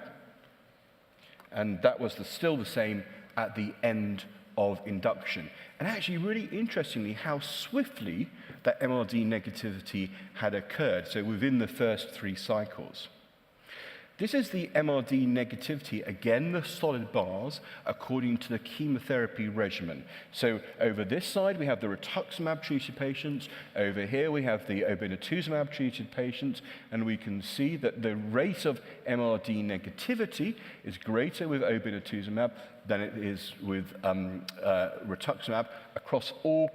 and that was still the same at the end of induction. And actually, really interestingly, how swiftly that MRD negativity had occurred, so within the first 3 cycles. This is the MRD negativity, again, the solid bars, according to the chemotherapy regimen. So over this side, we have the rituximab-treated patients. Over here, we have the obinutuzumab-treated patients. And we can see that the rate of MRD negativity is greater with obinutuzumab than it is with rituximab across all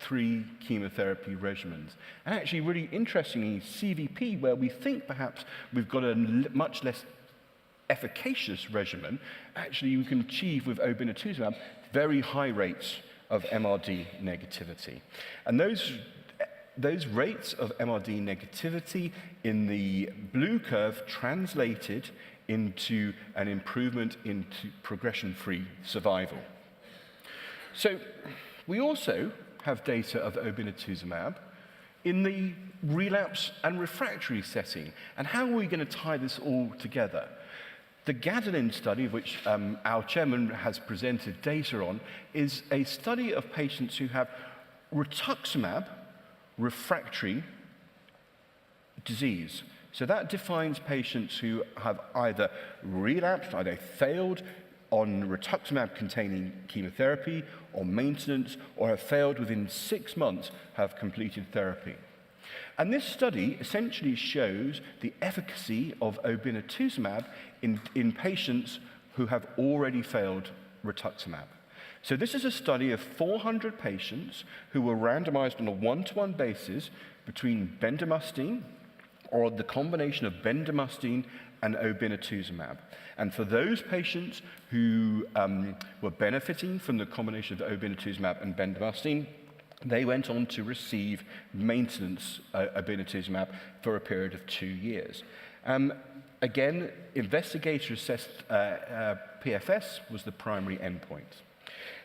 3 chemotherapy regimens. And actually, really interestingly, CVP, where we think perhaps we've got a much less efficacious regimen, actually you can achieve with obinutuzumab very high rates of MRD negativity. And those rates of MRD negativity in the blue curve translated into an improvement into progression-free survival. So we also have data of obinutuzumab in the relapse and refractory setting. And how are we going to tie this all together? The Gadolin study, which our chairman has presented data on, is a study of patients who have rituximab refractory disease. So that defines patients who have either relapsed, either failed on rituximab-containing chemotherapy or maintenance, or have failed within 6 months, have completed therapy. And this study essentially shows the efficacy of obinutuzumab in patients who have already failed rituximab. So this is a study of 400 patients who were randomized on a 1-to-1 basis between bendamustine, or the combination of bendamustine and obinutuzumab. And for those patients who were benefiting from the combination of obinutuzumab and bendamustine, they went on to receive maintenance obinutuzumab for a period of 2 years. Again, investigator-assessed PFS was the primary endpoint.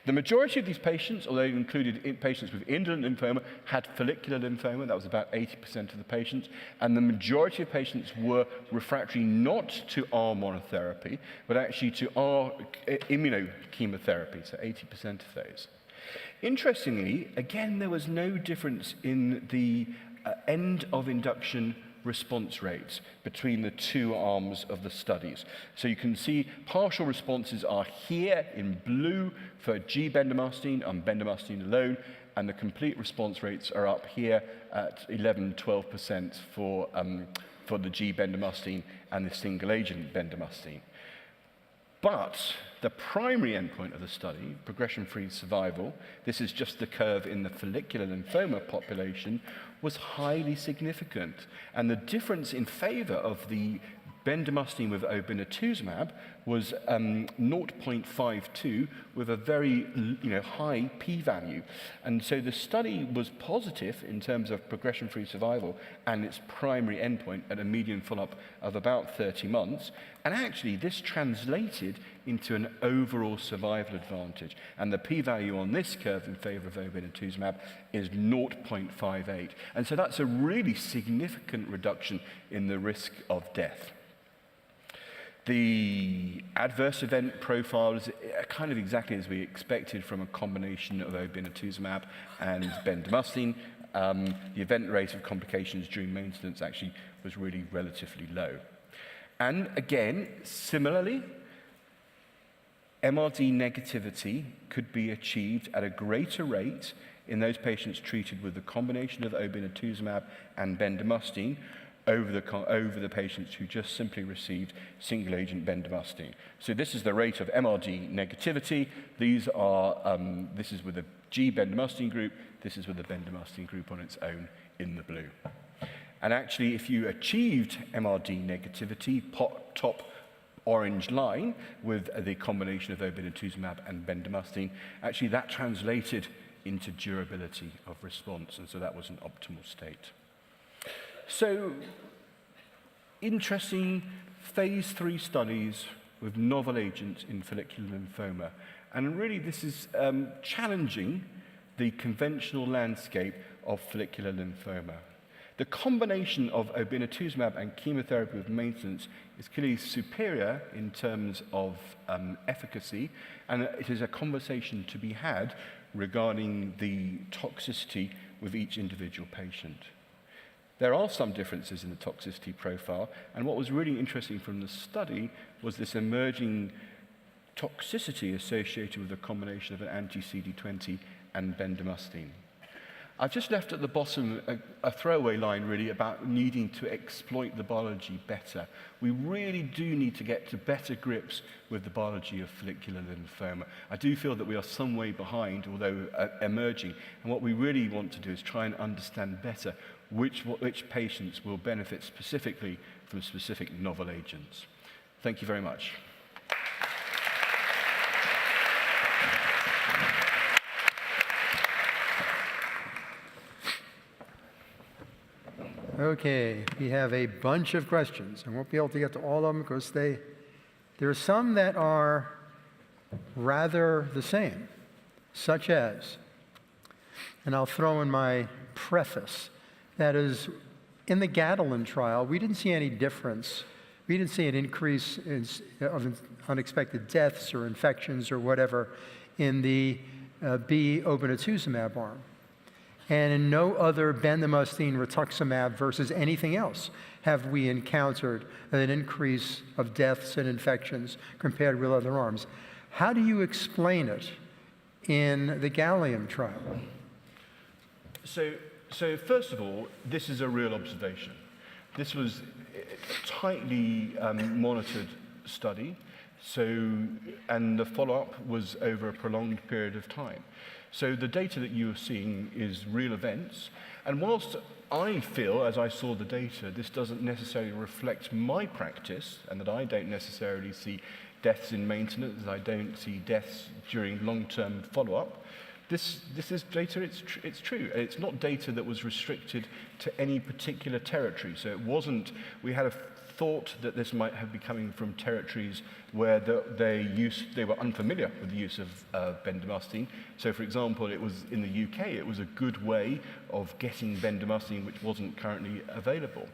The majority of these patients, although it included patients with indolent lymphoma, had follicular lymphoma. That was about 80% of the patients. And the majority of patients were refractory not to our monotherapy, but actually to our immunochemotherapy, so 80% of those. Interestingly, again, there was no difference in the end of induction response rates between the 2 arms of the studies. So you can see partial responses are here in blue for G-bendamustine and bendamustine alone, and the complete response rates are up here at 11-12% for the G-bendamustine and the single-agent bendamustine. But the primary endpoint of the study, progression-free survival, this is just the curve in the follicular lymphoma population, was highly significant. And the difference in favor of the bendamustine with obinutuzumab was 0.52 with a very high p-value. And so the study was positive in terms of progression-free survival and its primary endpoint at a median follow-up of about 30 months. And actually, this translated into an overall survival advantage. And the p-value on this curve in favor of obinutuzumab is 0.58. And so that's a really significant reduction in the risk of death. The adverse event profile is kind of exactly as we expected from a combination of obinutuzumab and bendamustine. The event rate of complications during maintenance actually was really relatively low. And again, similarly, MRD negativity could be achieved at a greater rate in those patients treated with the combination of obinutuzumab and bendamustine over the patients who just simply received single-agent bendamustine. So this is the rate of MRD negativity. This is with the G-bendamustine group. This is with the bendamustine group on its own in the blue. And actually, if you achieved MRD negativity, top orange line with the combination of obinutuzumab and bendamustine, actually that translated into durability of response, and so that was an optimal state. So, interesting phase 3 studies with novel agents in follicular lymphoma. And really this is challenging the conventional landscape of follicular lymphoma. The combination of obinutuzumab and chemotherapy with maintenance is clearly superior in terms of efficacy, and it is a conversation to be had regarding the toxicity with each individual patient. There are some differences in the toxicity profile, and what was really interesting from the study was this emerging toxicity associated with a combination of an anti-CD20 and bendamustine. I've just left at the bottom a throwaway line really about needing to exploit the biology better. We really do need to get to better grips with the biology of follicular lymphoma. I do feel that we are some way behind, although emerging, and what we really want to do is try and understand better which patients will benefit specifically from specific novel agents. Thank you very much. Okay, we have a bunch of questions. I won't be able to get to all of them because there are some that are rather the same, such as, and I'll throw in my preface, that is, in the Catalan trial, we didn't see any difference. We didn't see an increase of unexpected deaths or infections or whatever in the B obinutuzumab arm. And in no other bendamustine rituximab versus anything else have we encountered an increase of deaths and infections compared with other arms. How do you explain it in the gallium trial? So first of all, this is a real observation. This was a tightly monitored study, and the follow-up was over a prolonged period of time. So the data that you are seeing is real events, and whilst I feel, as I saw the data, this doesn't necessarily reflect my practice, and that I don't necessarily see deaths in maintenance, I don't see deaths during long-term follow-up, this is data, it's true. It's not data that was restricted to any particular territory. So it wasn't, we had a thought that this might have been coming from territories where they were unfamiliar with the use of bendamustine. So for example, it was in the UK, it was a good way of getting bendamustine which wasn't currently available.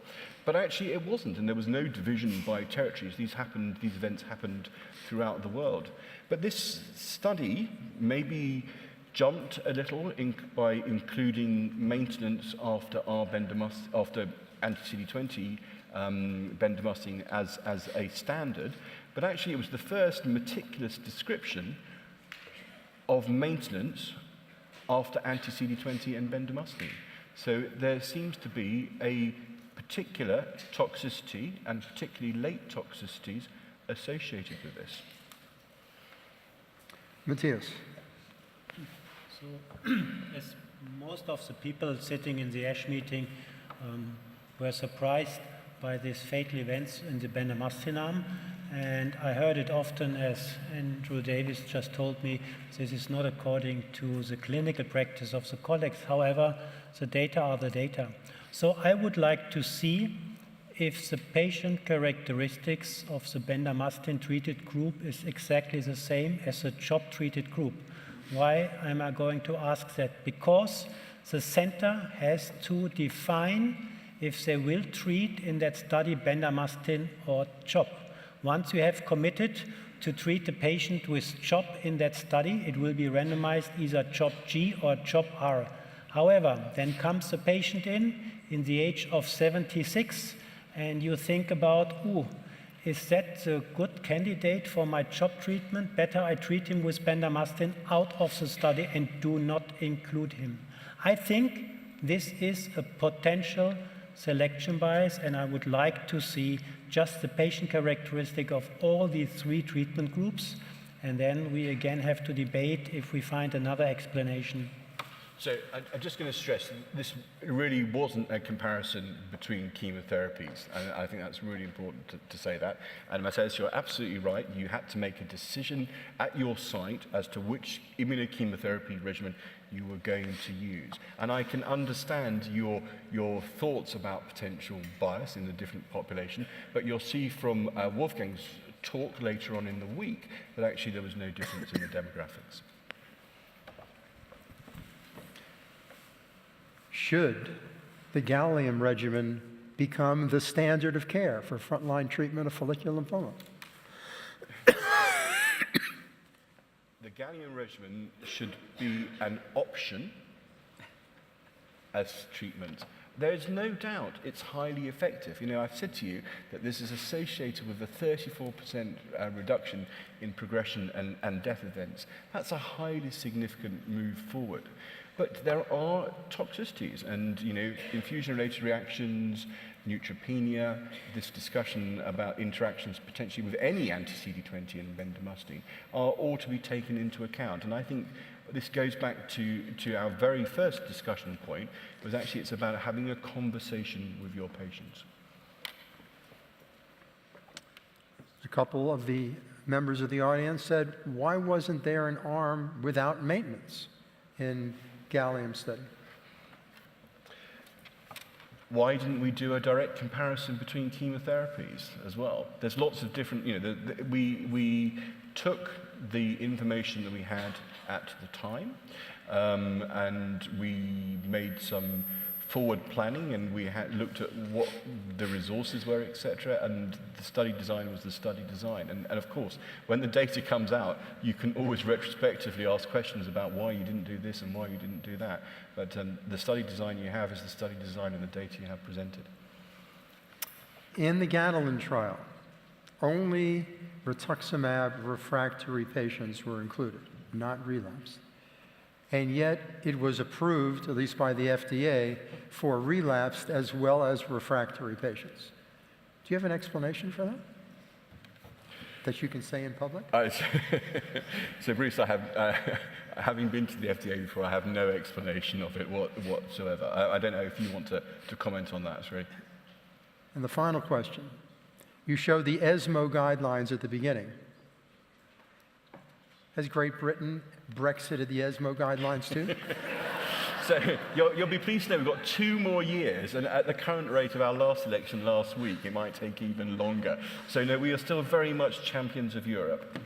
But actually it wasn't, and there was no division by territories. These events happened throughout the world. But this study maybe jumped a little by including maintenance after anti-CD20 bendamustine as a standard, but actually it was the first meticulous description of maintenance after anti-CD20 and bendamustine. So there seems to be a particular toxicity, and particularly late toxicities, associated with this. Matthias. So, as most of the people sitting in the ASH meeting were surprised by these fatal events in the bendamustine arm, and I heard it often, as Andrew Davis just told me, this is not according to the clinical practice of the colleagues. However, the data are the data. So I would like to see if the patient characteristics of the bendamustine treated group is exactly the same as the CHOP treated group. Why am I going to ask that? Because the center has to define if they will treat in that study bendamustine or CHOP. Once you have committed to treat the patient with CHOP in that study, it will be randomized either CHOP-G or CHOP-R. However, then comes the patient in the age of 76, and you think about, is that a good candidate for my CHOP treatment? Better I treat him with bendamustine out of the study and do not include him. I think this is a potential selection bias, and I would like to see just the patient characteristic of all these three treatment groups, and then we again have to debate if we find another explanation. So I'm just going to stress, this really wasn't a comparison between chemotherapies, and I think that's really important to say that. And Matthias, you're absolutely right. You had to make a decision at your site as to which immunochemotherapy regimen you were going to use. And I can understand your thoughts about potential bias in the different population, but you'll see from Wolfgang's talk later on in the week that actually there was no difference in the demographics. Should the gallium regimen become the standard of care for frontline treatment of follicular lymphoma? The gallium regimen should be an option as treatment. There's no doubt it's highly effective. You know, I've said to you that this is associated with a 34% reduction in progression and death events. That's a highly significant move forward. But there are toxicities and, you know, infusion-related reactions, neutropenia, this discussion about interactions potentially with any anti-CD20 and bendamustine are all to be taken into account. And I think this goes back to our very first discussion point, was actually it's about having a conversation with your patients. A couple of the members of the audience said, why wasn't there an arm without maintenance in gallium study? Why didn't we do a direct comparison between chemotherapies as well? There's lots of different, you know, we took the information that we had at the time and we made some forward planning and we had looked at what the resources were, etc. And the study design was the study design. And of course, when the data comes out, you can always retrospectively ask questions about why you didn't do this and why you didn't do that. But the study design you have is the study design and the data you have presented. In the Gantelin trial, only rituximab refractory patients were included, not relapsed. And yet it was approved, at least by the FDA, for relapsed as well as refractory patients. Do you have an explanation for that you can say in public? So Bruce, I have, having been to the FDA before, I have no explanation of it whatsoever. I don't know if you want to comment on that, Sri. And the final question. You showed the ESMO guidelines at the beginning. Has Great Britain Brexited the ESMO guidelines too? So you'll be pleased to know we've got 2 more years, and at the current rate of our last election last week, it might take even longer. So no, we are still very much champions of Europe.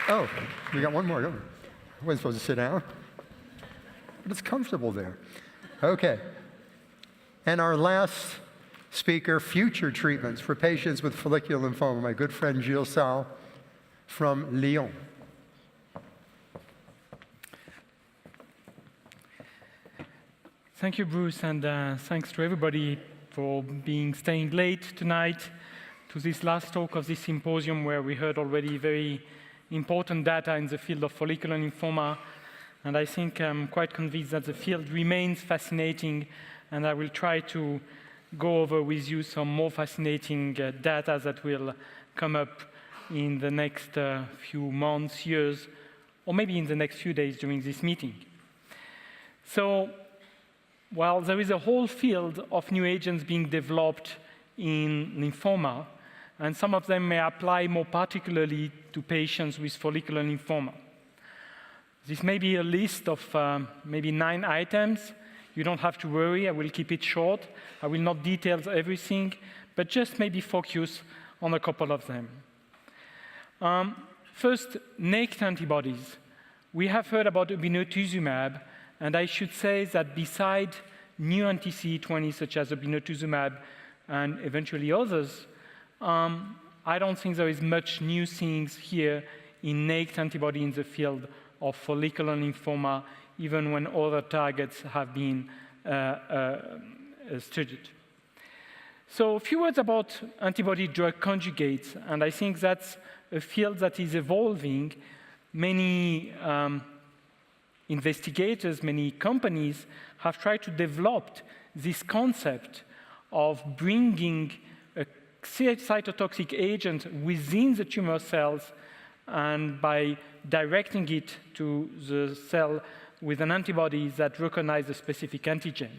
Oh, we got one more, don't we? I wasn't supposed to sit down, but it's comfortable there. Okay. And our last speaker, future treatments for patients with follicular lymphoma, my good friend Gilles Salle from Lyon. Thank you, Bruce, and thanks to everybody for staying late tonight to this last talk of this symposium where we heard already very important data in the field of follicular lymphoma. And I think I'm quite convinced that the field remains fascinating, and I will try to go over with you some more fascinating data that will come up in the next few months, years, or maybe in the next few days during this meeting. So, while there is a whole field of new agents being developed in lymphoma, and some of them may apply more particularly to patients with follicular lymphoma. This may be a list of maybe 9 items. You don't have to worry, I will keep it short. I will not detail everything, but just maybe focus on a couple of them. First, naked antibodies. We have heard about obinutuzumab, and I should say that beside new anti-CD20 such as obinutuzumab and eventually others, I don't think there is much new things here in naked antibody in the field of follicular lymphoma, even when other targets have been studied. So a few words about antibody-drug conjugates, and I think that's a field that is evolving. Many investigators, many companies have tried to develop this concept of bringing a cytotoxic agent within the tumor cells and by directing it to the cell with an antibody that recognizes the specific antigen.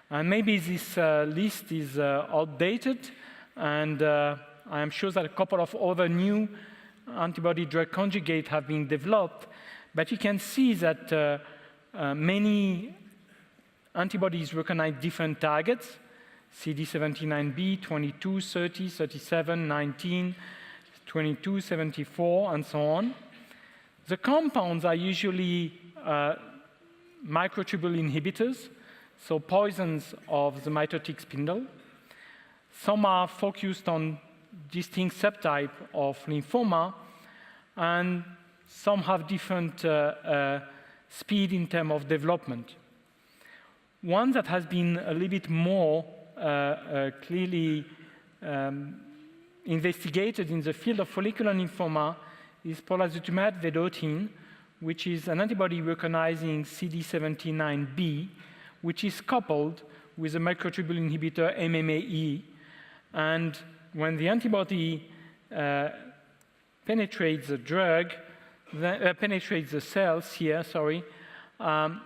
And maybe this list is outdated, and I am sure that a couple of other new antibody-drug conjugates have been developed, but you can see that many antibodies recognize different targets, CD79B, 22, 30, 37, 19, 22, 74, and so on. The compounds are usually microtubule inhibitors, so poisons of the mitotic spindle. Some are focused on distinct subtype of lymphoma, and some have different speed in terms of development. One that has been a little bit more clearly investigated in the field of follicular lymphoma is polatuzumab vedotin, which is an antibody recognizing CD79B, which is coupled with a microtubule inhibitor MMAE. And when the antibody penetrates the drug, penetrates the cells here,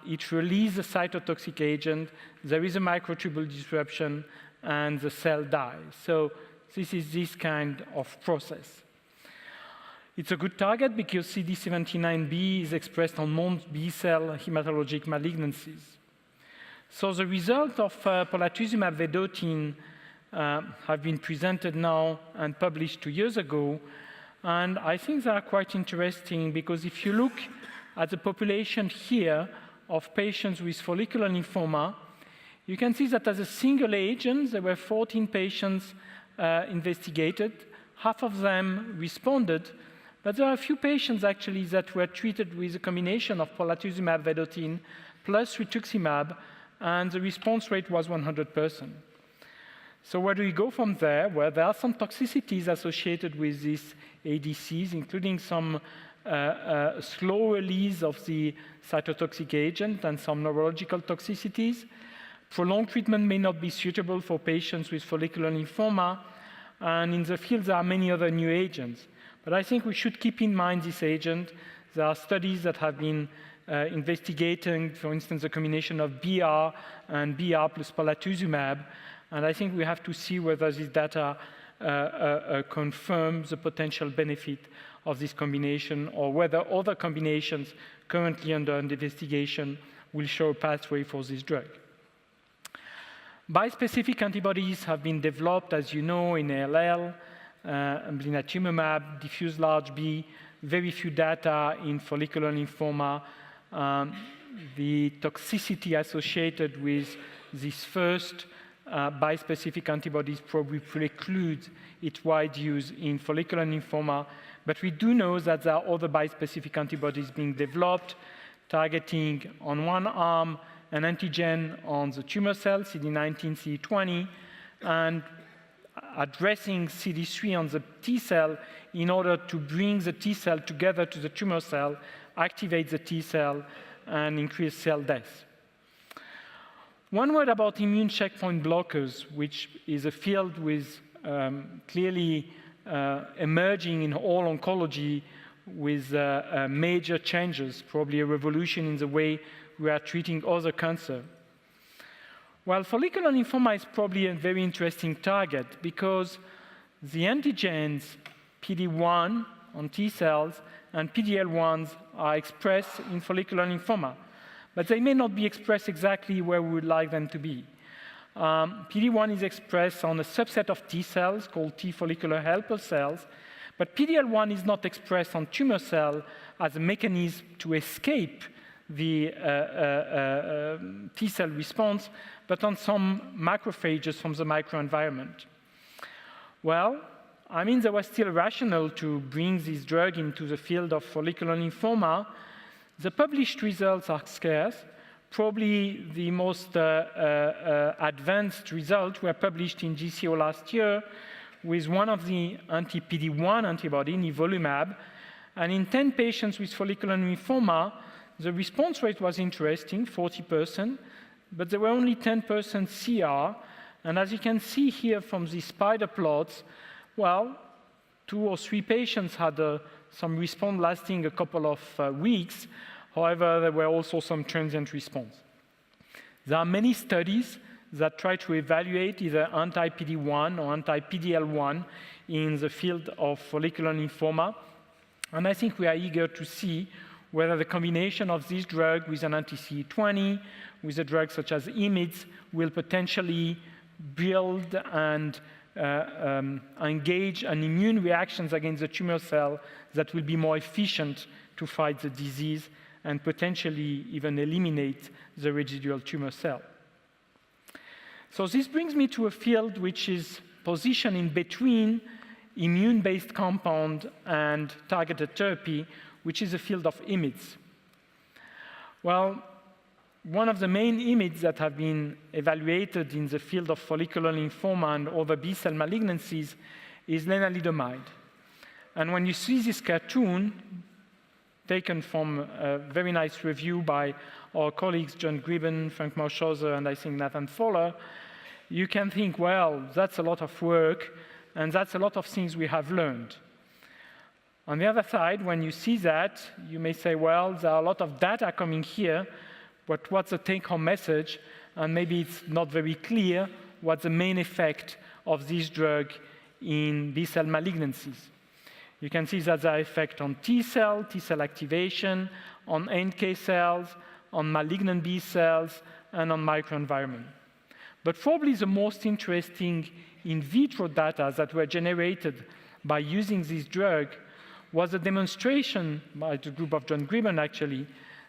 it releases the cytotoxic agent, there is a microtubule disruption, and the cell dies. So this is this kind of process. It's a good target because CD79B is expressed on non-B cell hematologic malignancies. So the result of polatuzumab vedotin have been presented now and published 2 years ago, and I think they are quite interesting because if you look at the population here of patients with follicular lymphoma, you can see that as a single agent, there were 14 patients investigated. Half of them responded, but there are a few patients actually that were treated with a combination of polatuzumab vedotin plus rituximab, and the response rate was 100%. So where do we go from there? Well, there are some toxicities associated with these ADCs, including some slow release of the cytotoxic agent and some neurological toxicities. Prolonged treatment may not be suitable for patients with follicular lymphoma, and in the field there are many other new agents. But I think we should keep in mind this agent. There are studies that have been investigating, for instance, the combination of BR and BR plus polatuzumab, and I think we have to see whether this data confirms the potential benefit of this combination or whether other combinations currently under investigation will show a pathway for this drug. Bispecific antibodies have been developed, as you know, in ALL, blinatumomab, diffuse large B, very few data in follicular lymphoma. The toxicity associated with these first bispecific antibodies probably precludes its wide use in follicular lymphoma, but we do know that there are other bispecific antibodies being developed, targeting on one arm an antigen on the tumor cell, CD19, CD20, and addressing CD3 on the T cell in order to bring the T cell together to the tumor cell, activate the T cell, and increase cell death. One word about immune checkpoint blockers, which is a field with clearly emerging in all oncology with major changes, probably a revolution in the way we are treating other cancer. Well, follicular lymphoma is probably a very interesting target because the antigens PD-1 on T cells and PD-L1s are expressed in follicular lymphoma, but they may not be expressed exactly where we would like them to be. PD-1 is expressed on a subset of T cells called T follicular helper cells, but PD-L1 is not expressed on tumor cell as a mechanism to escape the T cell response, but on some macrophages from the microenvironment. Well, I mean, there was still rationale to bring this drug into the field of follicular lymphoma. The published results are scarce. Probably the most advanced results were published in JCO last year with one of the anti-PD-1 antibody, nivolumab, and in 10 patients with follicular lymphoma, the response rate was interesting, 40%, but there were only 10% CR, And as you can see here from these spider plots, well, 2 or 3 patients had some response lasting a couple of weeks. However, there were also some transient response. There are many studies that try to evaluate either anti-PD-1 or anti-PD-L1 in the field of follicular lymphoma. And I think we are eager to see whether the combination of this drug with an anti-CD20, with a drug such as IMiDs, will potentially build and engage an immune reactions against the tumor cell that will be more efficient to fight the disease and potentially even eliminate the residual tumor cell. So this brings me to a field which is positioned in between immune-based compound and targeted therapy, which is the field of IMiDs. Well, one of the main IMiDs that have been evaluated in the field of follicular lymphoma and other B-cell malignancies is lenalidomide. And when you see this cartoon, taken from a very nice review by our colleagues John Gribben, Frank Marshauser, and I think Nathan Fowler, you can think, well, that's a lot of work, and that's a lot of things we have learned. On the other side, when you see that, you may say, well, there are a lot of data coming here, but what's the take-home message? And maybe it's not very clear what's the main effect of this drug in B-cell malignancies. You can see that there are effects on T-cell activation, on NK cells, on malignant B cells, and on microenvironment. But probably the most interesting in vitro data that were generated by using this drug was a demonstration by the group of John Gribben, actually,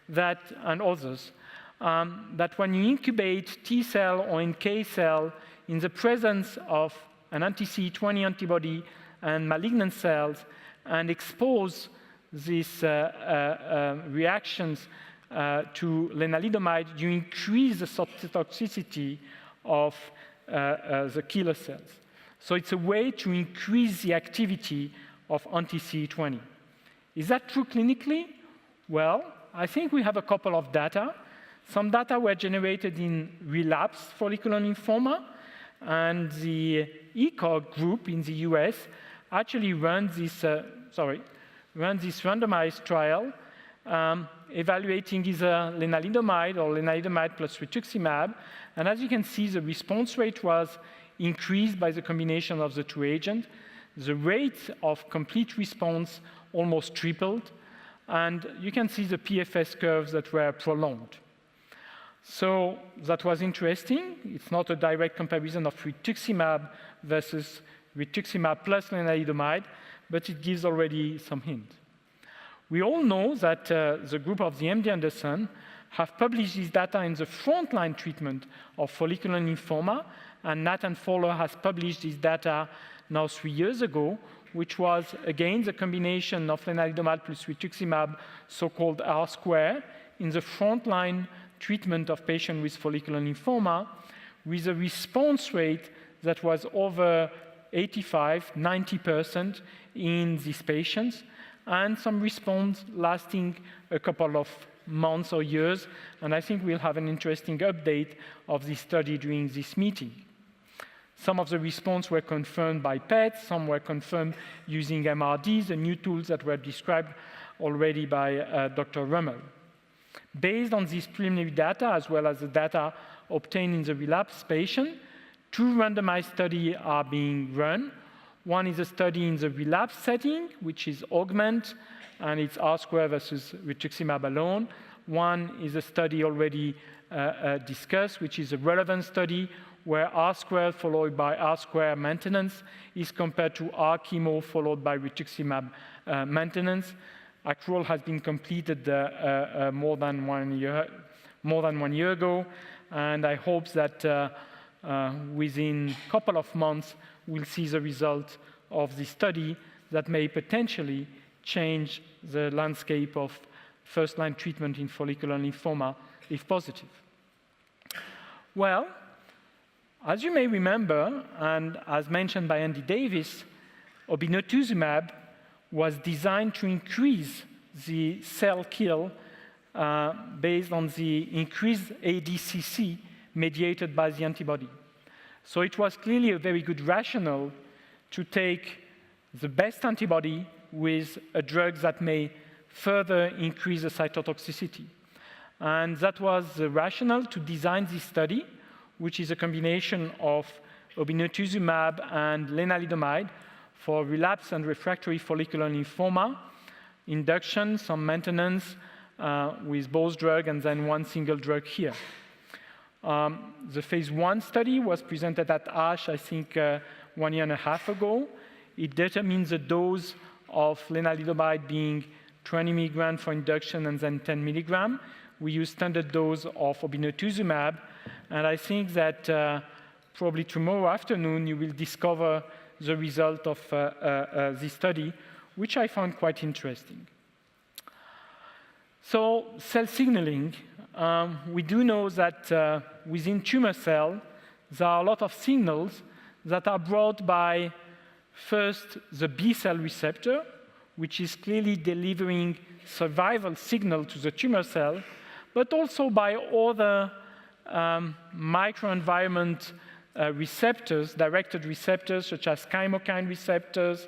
that, and others, that when you incubate T-cell or NK cell in the presence of an anti-CD20 antibody and malignant cells and expose these reactions to lenalidomide, you increase the cytotoxicity of the killer cells. So it's a way to increase the activity of anti-CD20. Is that true clinically? Well, I think we have a couple of data. Some data were generated in relapsed follicular lymphoma, and the ECOG group in the US actually ran this randomized trial evaluating either lenalidomide or lenalidomide plus rituximab. And as you can see, the response rate was increased by the combination of the 2 agents. The rate of complete response almost tripled. And you can see the PFS curves that were prolonged. So that was interesting. It's not a direct comparison of rituximab versus rituximab plus lenalidomide, but it gives already some hint. We all know that the group of the MD Anderson have published this data in the frontline treatment of follicular lymphoma, and Nathan Fowler has published this data now 3 years ago, which was, again, the combination of lenalidomide plus rituximab, so-called R-square, in the frontline treatment of patients with follicular lymphoma, with a response rate that was over 85–90% in these patients, and some response lasting a couple of months or years. And I think we'll have an interesting update of this study during this meeting. Some of the response were confirmed by PET, some were confirmed using MRDs, the new tools that were described already by Dr. Rummel. Based on this preliminary data, as well as the data obtained in the relapsed patient, 2 randomized studies are being run. One is a study in the relapsed setting, which is AUGMENT, and it's R-square versus rituximab alone. One is a study already discussed, which is a relevant study, where R-square followed by R-square maintenance is compared to R-chemo followed by rituximab maintenance. Accrual has been completed more than 1 year ago, and I hope that within a couple of months we'll see the result of this study that may potentially change the landscape of first-line treatment in follicular lymphoma if positive. Well, as you may remember, and as mentioned by Andy Davis, obinutuzumab was designed to increase the cell kill based on the increased ADCC mediated by the antibody. So it was clearly a very good rationale to take the best antibody with a drug that may further increase the cytotoxicity. And that was the rationale to design this study, which is a combination of obinutuzumab and lenalidomide for relapsed and refractory follicular lymphoma, induction, some maintenance with both drugs, and then one single drug here. The phase 1 study was presented at ASH, I think, 1.5 years ago. It determines the dose of lenalidomide being 20 milligrams for induction and then 10 milligrams. We use standard dose of obinutuzumab, and I think that probably tomorrow afternoon you will discover the result of this study, which I found quite interesting. So cell signaling, we do know that within tumor cell, there are a lot of signals that are brought by, first, the B-cell receptor, which is clearly delivering survival signal to the tumor cell, but also by other microenvironment receptors, directed receptors, such as chemokine receptors,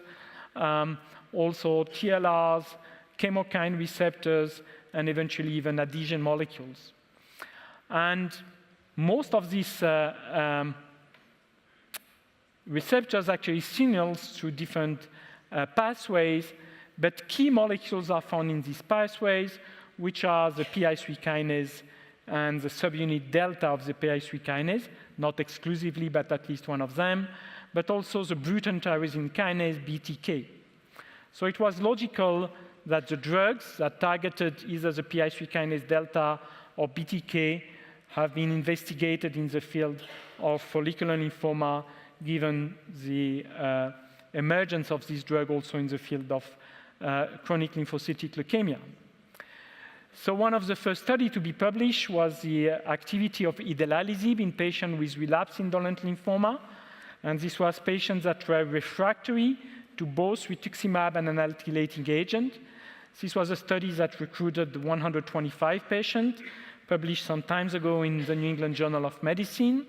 also TLRs, chemokine receptors, and eventually even adhesion molecules. And most of these receptors actually signals through different pathways, but key molecules are found in these pathways, which are the PI3 kinase and the subunit delta of the PI3 kinase, not exclusively, but at least one of them, but also the Bruton tyrosine kinase, BTK. So it was logical that the drugs that targeted either the PI3 kinase delta or BTK have been investigated in the field of follicular lymphoma, given the emergence of this drug also in the field of chronic lymphocytic leukemia. So one of the first studies to be published was the activity of idelalisib in patients with relapsed indolent lymphoma. And this was patients that were refractory to both rituximab and an alkylating agent. This was a study that recruited 125 patients, published some time ago in the New England Journal of Medicine.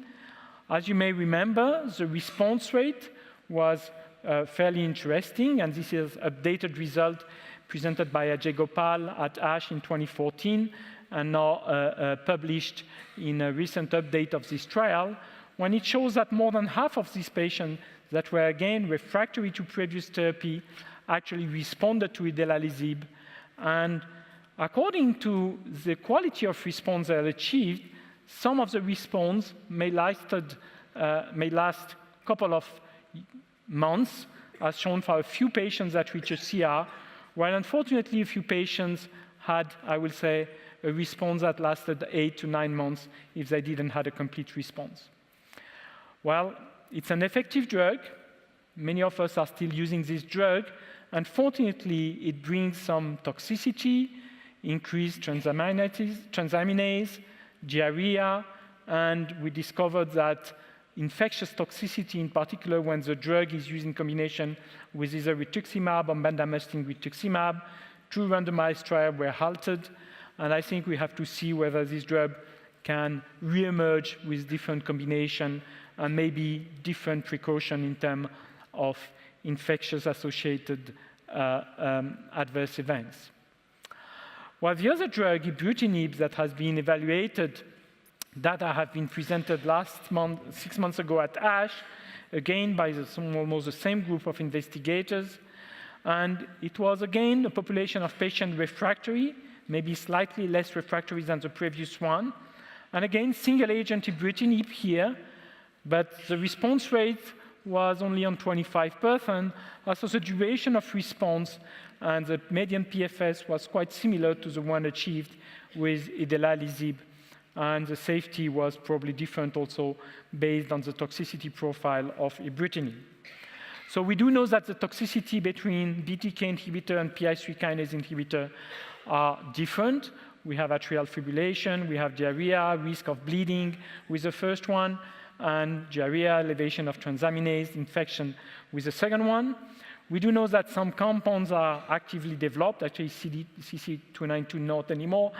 As you may remember, the response rate was fairly interesting, and this is updated result presented by Ajay Gopal at ASH in 2014, and now published in a recent update of this trial, when it shows that more than half of these patients that were again refractory to previous therapy actually responded to idelalisib. And according to the quality of response they achieved, some of the response may last a couple of months, as shown for a few patients that reached a CR, while unfortunately a few patients had, I will say, a response that lasted 8 to 9 months if they didn't have a complete response. Well, it's an effective drug. Many of us are still using this drug. Unfortunately, it brings some toxicity, increased transaminase, diarrhea, and we discovered that infectious toxicity, in particular when the drug is used in combination with either rituximab or bendamustine rituximab, 2 randomized trials were halted, and I think we have to see whether this drug can reemerge with different combination and maybe different precaution in terms of infectious-associated adverse events. While the other drug, ibrutinib, that has been evaluated, data have been presented last month, 6 months ago at ASH, again by almost the same group of investigators. And it was again a population of patients refractory, maybe slightly less refractory than the previous one. And again, single agent ibrutinib here, but the response rate was only on 25%, also the duration of response and the median PFS was quite similar to the one achieved with idelalisib, and the safety was probably different also based on the toxicity profile of ibrutinib. So we do know that the toxicity between BTK inhibitor and PI3 kinase inhibitor are different. We have atrial fibrillation, we have diarrhea, risk of bleeding with the first one, and diarrhea, elevation of transaminase, infection with the second one. We do know that some compounds are actively developed, actually CC292 not anymore,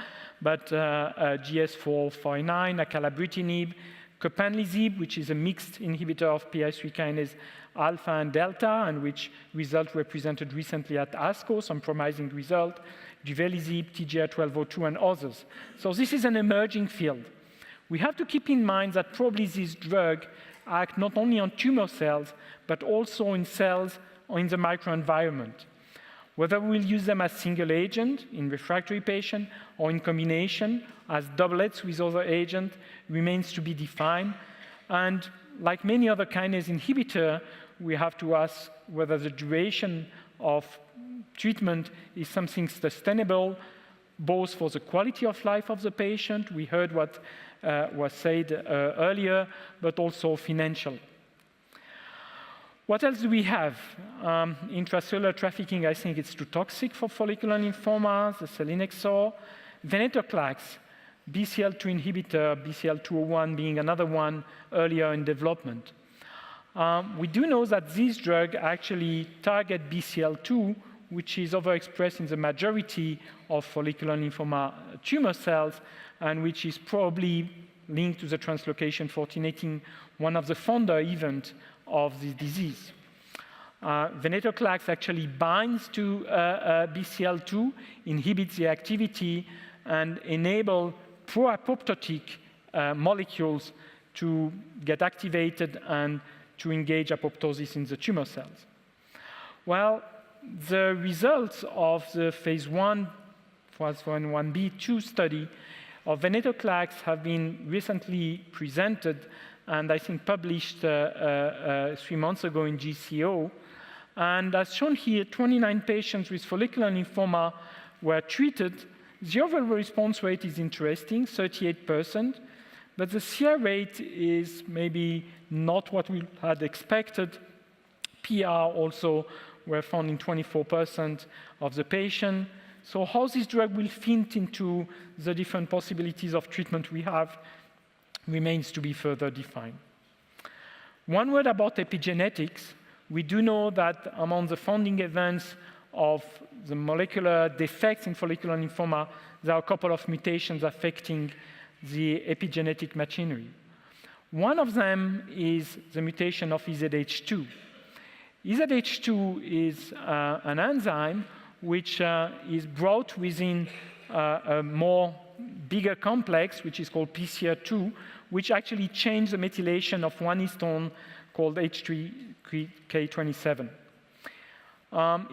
but GS449, acalabrutinib, copanlisib, which is a mixed inhibitor of PI3 kinase alpha and delta, and which result were presented recently at ASCO, some promising result, duvelisib, TGR-1202, and others. So this is an emerging field. We have to keep in mind that probably this drug act not only on tumor cells, but also in cells or in the microenvironment. Whether we'll use them as single agent in refractory patient or in combination as doublets with other agents remains to be defined. And like many other kinase inhibitor, we have to ask whether the duration of treatment is something sustainable, both for the quality of life of the patient, we heard what was said earlier, but also financial. What else do we have? Intracellular trafficking, I think it's too toxic for follicular lymphoma, the selinexor. Venetoclax, BCL2 inhibitor, BCL201 being another one earlier in development. We do know that this drug actually target BCL2, which is overexpressed in the majority of follicular lymphoma tumor cells, and which is probably linked to the translocation 1418, one of the founder events of this disease. Venetoclax actually binds to BCL2, inhibits the activity, and enable pro-apoptotic molecules to get activated and to engage apoptosis in the tumor cells. Well, the results of the phase 1b/2 study of venetoclax have been recently presented and I think published 3 months ago in GCO. And as shown here, 29 patients with follicular lymphoma were treated. The overall response rate is interesting, 38%, but the CR rate is maybe not what we had expected. PR also were found in 24% of the patient. So how this drug will fit into the different possibilities of treatment we have remains to be further defined. One word about epigenetics. We do know that among the founding events of the molecular defects in follicular lymphoma, there are a couple of mutations affecting the epigenetic machinery. One of them is the mutation of EZH2. EZH2 is an enzyme which is brought within a more bigger complex, which is called PCR2, which actually changes the methylation of one histone called H3K27.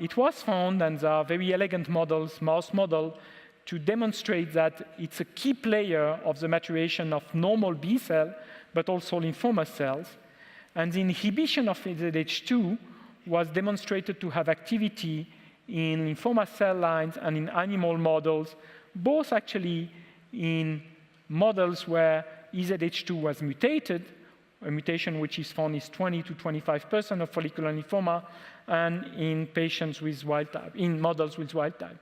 It was found, and there are very elegant models, mouse model, to demonstrate that it's a key player of the maturation of normal B cell, but also lymphoma cells. And the inhibition of EZH2 was demonstrated to have activity in lymphoma cell lines and in animal models, both actually in models where EZH2 was mutated, a mutation which is found is 20 to 25% of follicular lymphoma, and in patients with wild type, in models with wild type.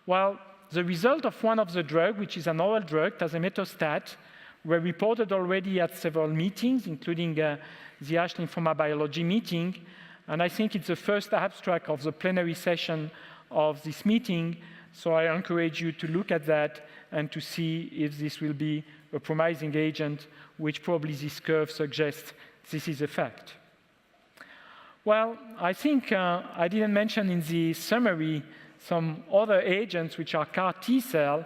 Well, the result of one of the drug, which is an oral drug, tazemetostat, were reported already at several meetings, including the ASH Lymphoma Biology meeting, and I think it's the first abstract of the plenary session of this meeting, so I encourage you to look at that and to see if this will be a promising agent, which probably this curve suggests this is a fact. Well, I think I didn't mention in the summary some other agents which are CAR T-cell,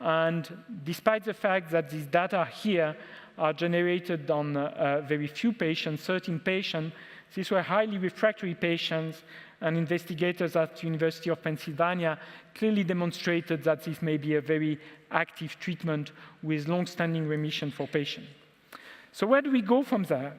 and despite the fact that these data here are generated on very few patients, 13 patients, these were highly refractory patients, and investigators at the University of Pennsylvania clearly demonstrated that this may be a very active treatment with long-standing remission for patients. So where do we go from there?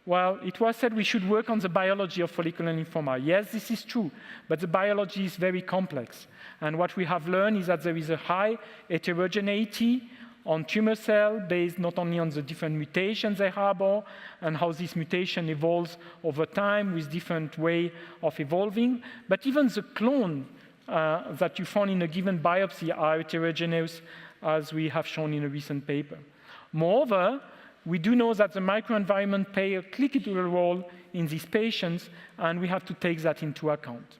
Well, it was said we should work on the biology of follicular lymphoma. Yes, this is true, but the biology is very complex. And what we have learned is that there is a high heterogeneity on tumor cell based not only on the different mutations they harbor and how this mutation evolves over time with different way of evolving, but even the clone that you found in a given biopsy are heterogeneous, as we have shown in a recent paper. Moreover, we do know that the microenvironment plays a critical role in these patients, and we have to take that into account.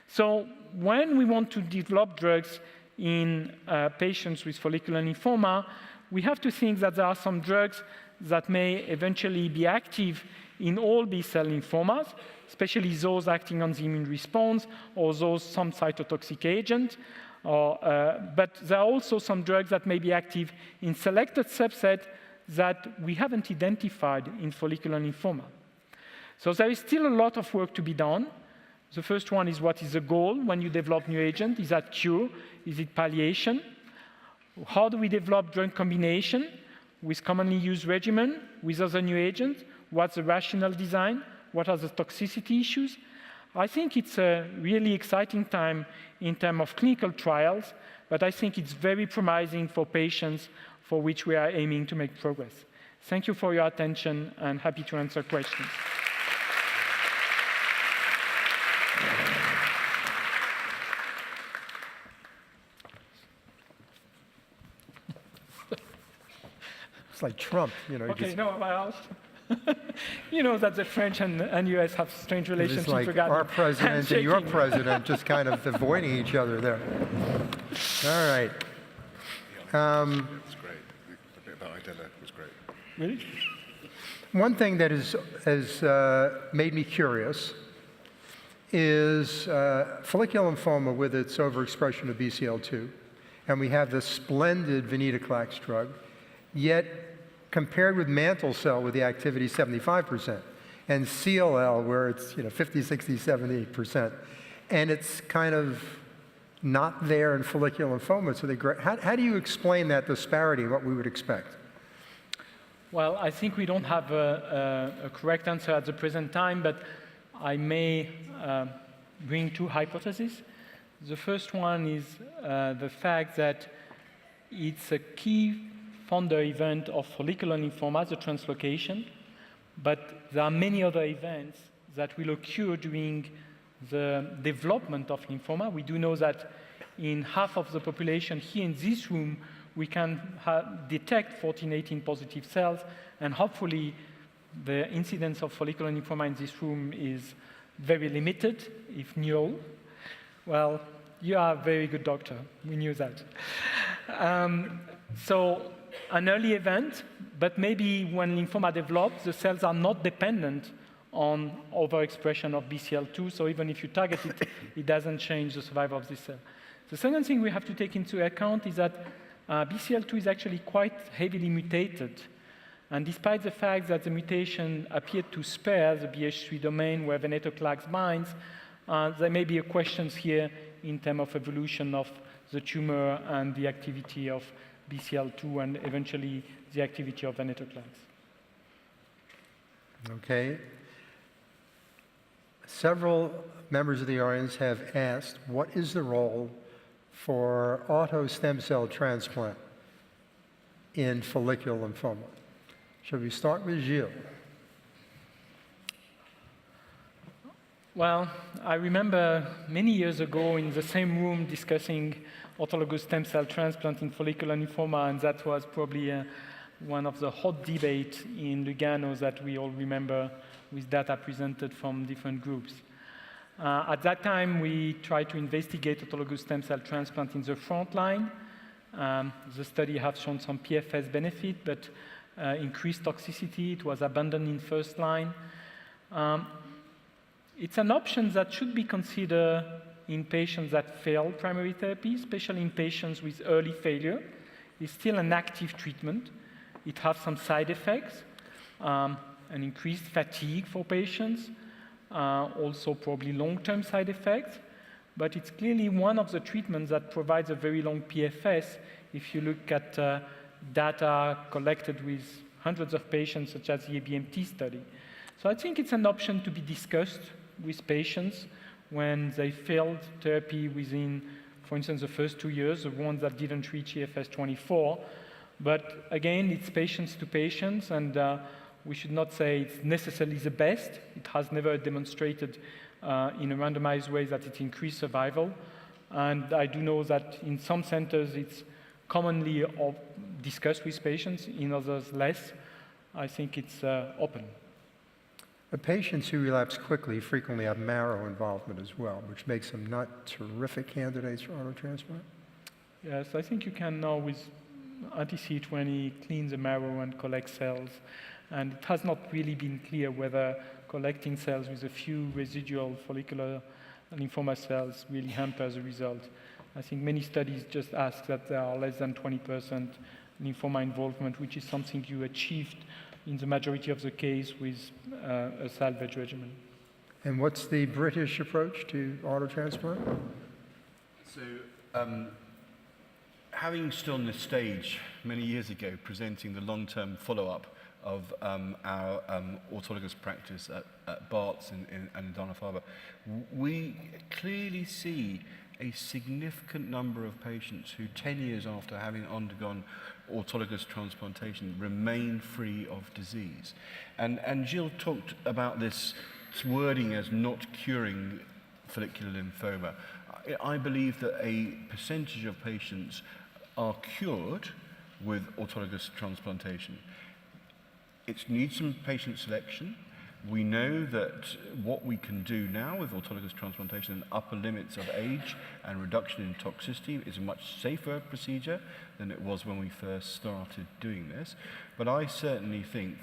So when we want to develop drugs in patients with follicular lymphoma, we have to think that there are some drugs that may eventually be active in all B-cell lymphomas, especially those acting on the immune response or those some cytotoxic agent. But there are also some drugs that may be active in selected subsets that we haven't identified in follicular lymphoma. So there is still a lot of work to be done. The first one is, what is the goal when you develop new agent? Is that cure? Is it palliation? How do we develop drug combination with commonly used regimen, with other new agents? What's the rational design? What are the toxicity issues? I think it's a really exciting time in terms of clinical trials, but I think it's very promising for patients for which we are aiming to make progress. Thank you for your attention, and happy to answer questions. It's like Trump, you know. Okay, no, well, you know that the French and US have strange It's relationships like regarding our president and your handshaking. president just kind of avoiding each other there. All right. It's great. The bit about Idella was great. Really? One thing that has made me curious is follicular lymphoma with its overexpression of BCL2. And we have this splendid venetoclax drug, yet compared with mantle cell with the activity 75%, and CLL where it's 50, 60, 70%, and it's kind of not there in follicular lymphoma. So how do you explain that disparity, what we would expect? Well, I think we don't have a correct answer at the present time, but I may bring two hypotheses. The first one is the fact that it's a key founder event of follicular lymphoma, the translocation, but there are many other events that will occur during the development of lymphoma. We do know that in half of the population here in this room, we can detect 14/18 positive cells, and hopefully the incidence of follicular lymphoma in this room is very limited, if null. Well, you are a very good doctor. We knew that. So an early event, but maybe when lymphoma develops, the cells are not dependent on overexpression of BCL2, so even if you target it, it doesn't change the survival of this cell. The second thing we have to take into account is that BCL2 is actually quite heavily mutated. And despite the fact that the mutation appeared to spare the BH3 domain where venetoclax binds, there may be questions here in terms of evolution of the tumor and the activity of BCL2 and eventually the activity of venetoclax. Okay. Several members of the audience have asked, what is the role for auto stem cell transplant in follicular lymphoma? Shall we start with Gilles? Well, I remember many years ago in the same room discussing autologous stem cell transplant in follicular lymphoma, and that was probably one of the hot debates in Lugano that we all remember with data presented from different groups. At that time, we tried to investigate autologous stem cell transplant in the front line. The study has shown some PFS benefit, but increased toxicity. It was abandoned in first line. It's an option that should be considered in patients that fail primary therapy, especially in patients with early failure. It's still an active treatment. It has some side effects, an increased fatigue for patients, also probably long-term side effects, but it's clearly one of the treatments that provides a very long PFS if you look at data collected with hundreds of patients, such as the ABMT study. So I think it's an option to be discussed with patients when they failed therapy within, for instance, the first 2 years, the ones that didn't reach EFS 24. But again, it's patients to patients, and we should not say it's necessarily the best. It has never demonstrated in a randomized way that it increased survival. And I do know that in some centers it's commonly discussed with patients, in others less. I think it's open. The patients who relapse quickly frequently have marrow involvement as well, which makes them not terrific candidates for autotransplant. Yes, I think you can now, with anti-CD20 cleans the marrow and collects cells. And it has not really been clear whether collecting cells with a few residual follicular lymphoma cells really hampers the result. I think many studies just ask that there are less than 20% lymphoma involvement, which is something you achieved in the majority of the case with a salvage regimen. And what's the British approach to autotransplant? So, having stood on this stage many years ago presenting the long-term follow-up of our autologous practice at Bart's and in Dana-Farber, we clearly see a significant number of patients who 10 years after having undergone autologous transplantation remain free of disease. And Gilles talked about this wording as not curing follicular lymphoma. I believe that a percentage of patients are cured with autologous transplantation. It needs some patient selection. We know that what we can do now with autologous transplantation and upper limits of age and reduction in toxicity is a much safer procedure than it was when we first started doing this. But I certainly think,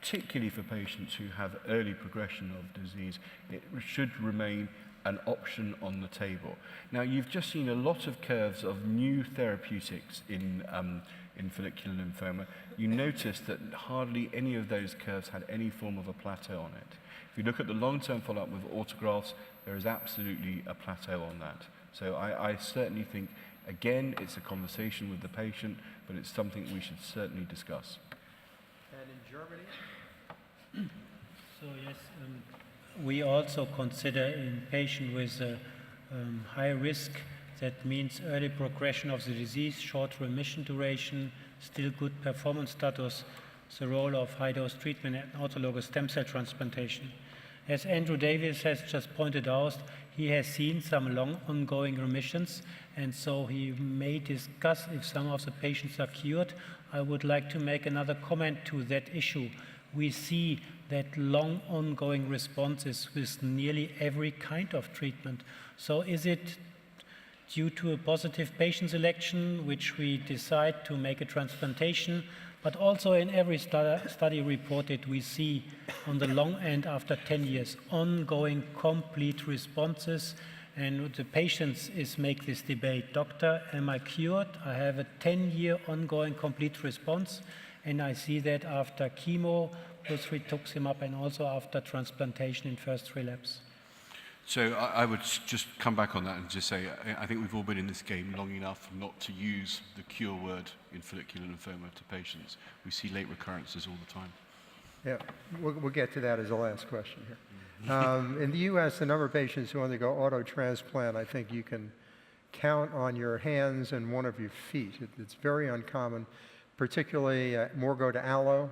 particularly for patients who have early progression of disease, it should remain an option on the table. Now, you've just seen a lot of curves of new therapeutics in follicular lymphoma. You notice that hardly any of those curves had any form of a plateau on it. If you look at the long-term follow-up with autografts, there is absolutely a plateau on that. So I certainly think, again, it's a conversation with the patient, but it's something we should certainly discuss. And in Germany? So yes, we also consider in patients with high risk, that means early progression of the disease, short remission duration, still good performance status, the role of high-dose treatment and autologous stem cell transplantation. As Andrew Davis has just pointed out, he has seen some long ongoing remissions, and so he may discuss if some of the patients are cured. I would like to make another comment to that issue. We see that long ongoing responses with nearly every kind of treatment. So is it due to a positive patient selection, which we decide to make a transplantation, but also in every study reported, we see on the long end after 10 years, ongoing complete responses, and the patients make this debate, doctor, am I cured? I have a 10-year ongoing complete response, and I see that after chemo, plus rituximab, and also after transplantation in first relapse. So I would just come back on that and just say, I think we've all been in this game long enough not to use the cure word in follicular lymphoma to patients. We see late recurrences all the time. Yeah, we'll get to that as the last question here. In the U.S., the number of patients who undergo auto-transplant, I think you can count on your hands and one of your feet. It's very uncommon, particularly more go to allo,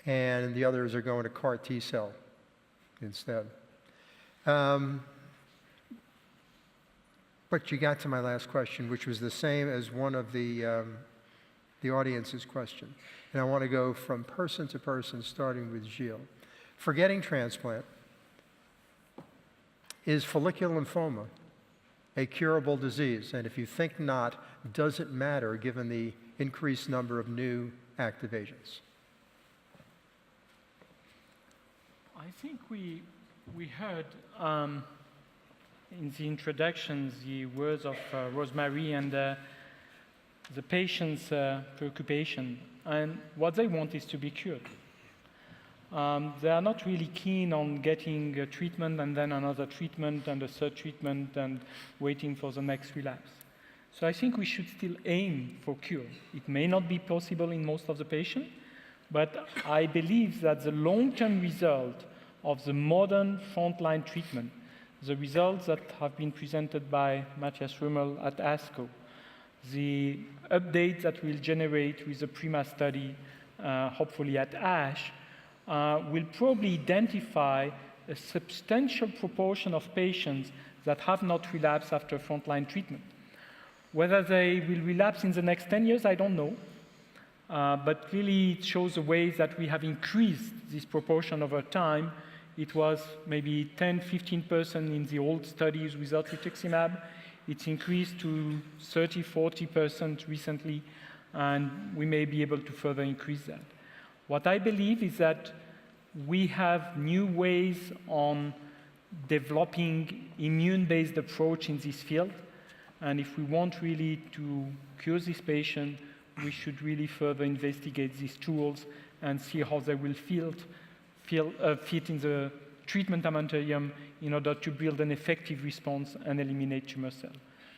and the others are going to CAR T-cell instead. But you got to my last question, which was the same as one of the audience's question. And I want to go from person to person, starting with Gilles. Forgetting transplant, is follicular lymphoma a curable disease? And if you think not, does it matter given the increased number of new active agents? I think we heard in the introductions the words of Rosemary and the patient's preoccupation, and what they want is to be cured. They are not really keen on getting a treatment and then another treatment and a third treatment and waiting for the next relapse. So I think we should still aim for cure. It may not be possible in most of the patients, but I believe that the long-term result of the modern frontline treatment, the results that have been presented by Matthias Römel at ASCO, the updates that we'll generate with the PRIMA study, hopefully at ASH, will probably identify a substantial proportion of patients that have not relapsed after frontline treatment. Whether they will relapse in the next 10 years, I don't know. But really, it shows the ways that we have increased this proportion over time. It was maybe 10–15% in the old studies without rituximab. It's increased to 30–40% recently. and we may be able to further increase that. What I believe is that we have new ways on developing immune-based approach in this field, and if we want really to cure this patient, we should really further investigate these tools and see how they will fit in the treatment armamentarium in order to build an effective response and eliminate tumor cells.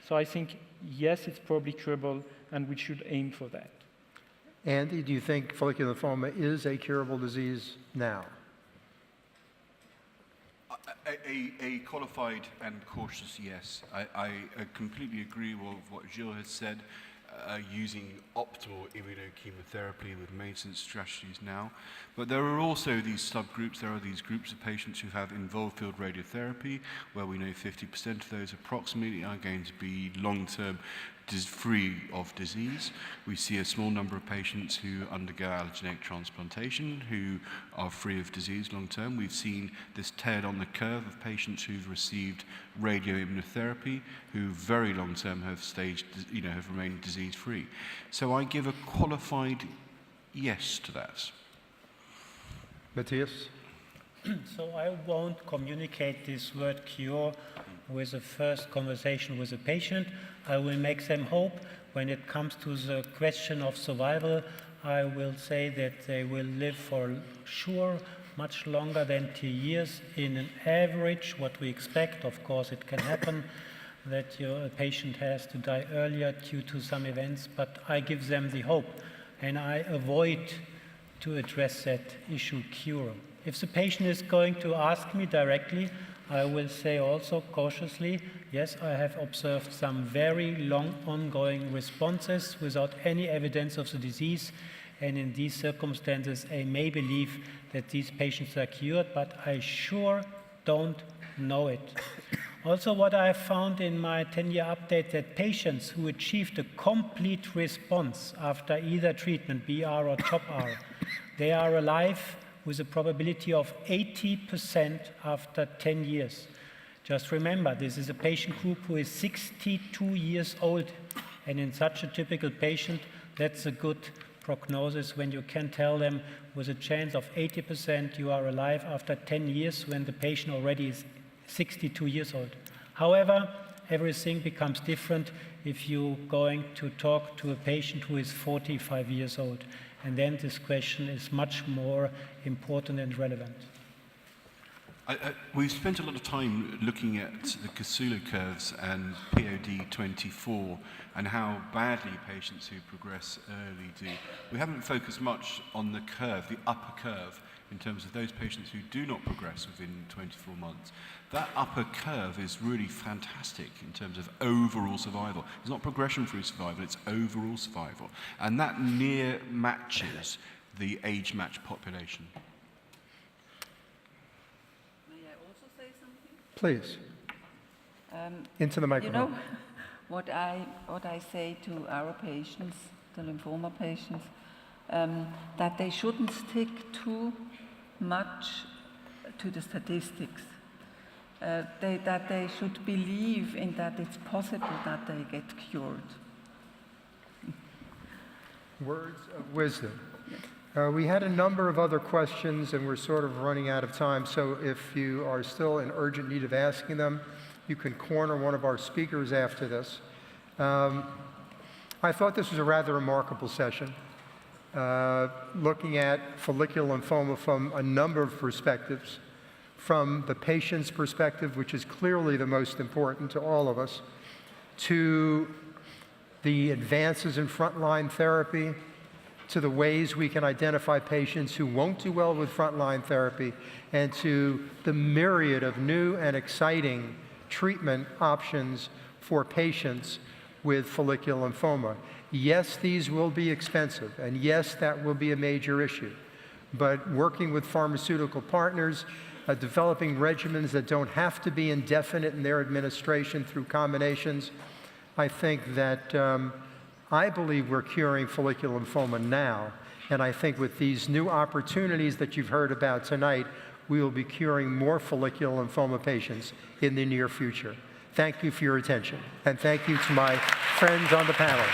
So I think, yes, it's probably curable, and we should aim for that. Andy, do you think follicular lymphoma is a curable disease now? A qualified and cautious yes. I completely agree with what Gilles has said, using optimal immunochemotherapy with maintenance strategies now. But there are also these subgroups, there are these groups of patients who have involved field radiotherapy, where we know 50% of those approximately are going to be long-term free of disease. We see a small number of patients who undergo allogeneic transplantation who are free of disease long-term. We've seen this tail on the curve of patients who've received radioimmunotherapy who very long-term have have remained disease-free. So I give a qualified yes to that. Matthias? So I won't communicate this word cure with the first conversation with the patient. I will make them hope. When it comes to the question of survival, I will say that they will live for sure much longer than 2 years in an average, what we expect. Of course, it can happen that your patient has to die earlier due to some events, but I give them the hope, and I avoid to address that issue cure. If the patient is going to ask me directly, I will say also cautiously, yes, I have observed some very long ongoing responses without any evidence of the disease, and in these circumstances I may believe that these patients are cured, but I sure don't know it. Also, what I have found in my 10-year update, that patients who achieved a complete response after either treatment, BR or CHOP-R, they are alive with a probability of 80% after 10 years. Just remember, this is a patient group who is 62 years old, and in such a typical patient, that's a good prognosis when you can tell them with a chance of 80% you are alive after 10 years when the patient already is 62 years old. However, everything becomes different if you're going to talk to a patient who is 45 years old. And then this question is much more important and relevant. We've spent a lot of time looking at the Kasula curves and POD24 and how badly patients who progress early do. We haven't focused much on the curve, the upper curve, in terms of those patients who do not progress within 24 months. That upper curve is really fantastic in terms of overall survival. It's not progression-free survival, it's overall survival. And that near matches the age-matched population. May I also say something? Please. Into the microphone. You know, what I say to our patients, the lymphoma patients, that they shouldn't stick too much to the statistics. That they should believe in that it's possible that they get cured. Words of wisdom. We had a number of other questions, and we're sort of running out of time, so if you are still in urgent need of asking them, you can corner one of our speakers after this. I thought this was a rather remarkable session, looking at follicular lymphoma from a number of perspectives, from the patient's perspective, which is clearly the most important to all of us, to the advances in frontline therapy, to the ways we can identify patients who won't do well with frontline therapy, and to the myriad of new and exciting treatment options for patients with follicular lymphoma. Yes, these will be expensive, and yes, that will be a major issue. But working with pharmaceutical partners, developing regimens that don't have to be indefinite in their administration through combinations, I think that I believe we're curing follicular lymphoma now, and I think with these new opportunities that you've heard about tonight, we will be curing more follicular lymphoma patients in the near future. Thank you for your attention, and thank you to my friends on the panel.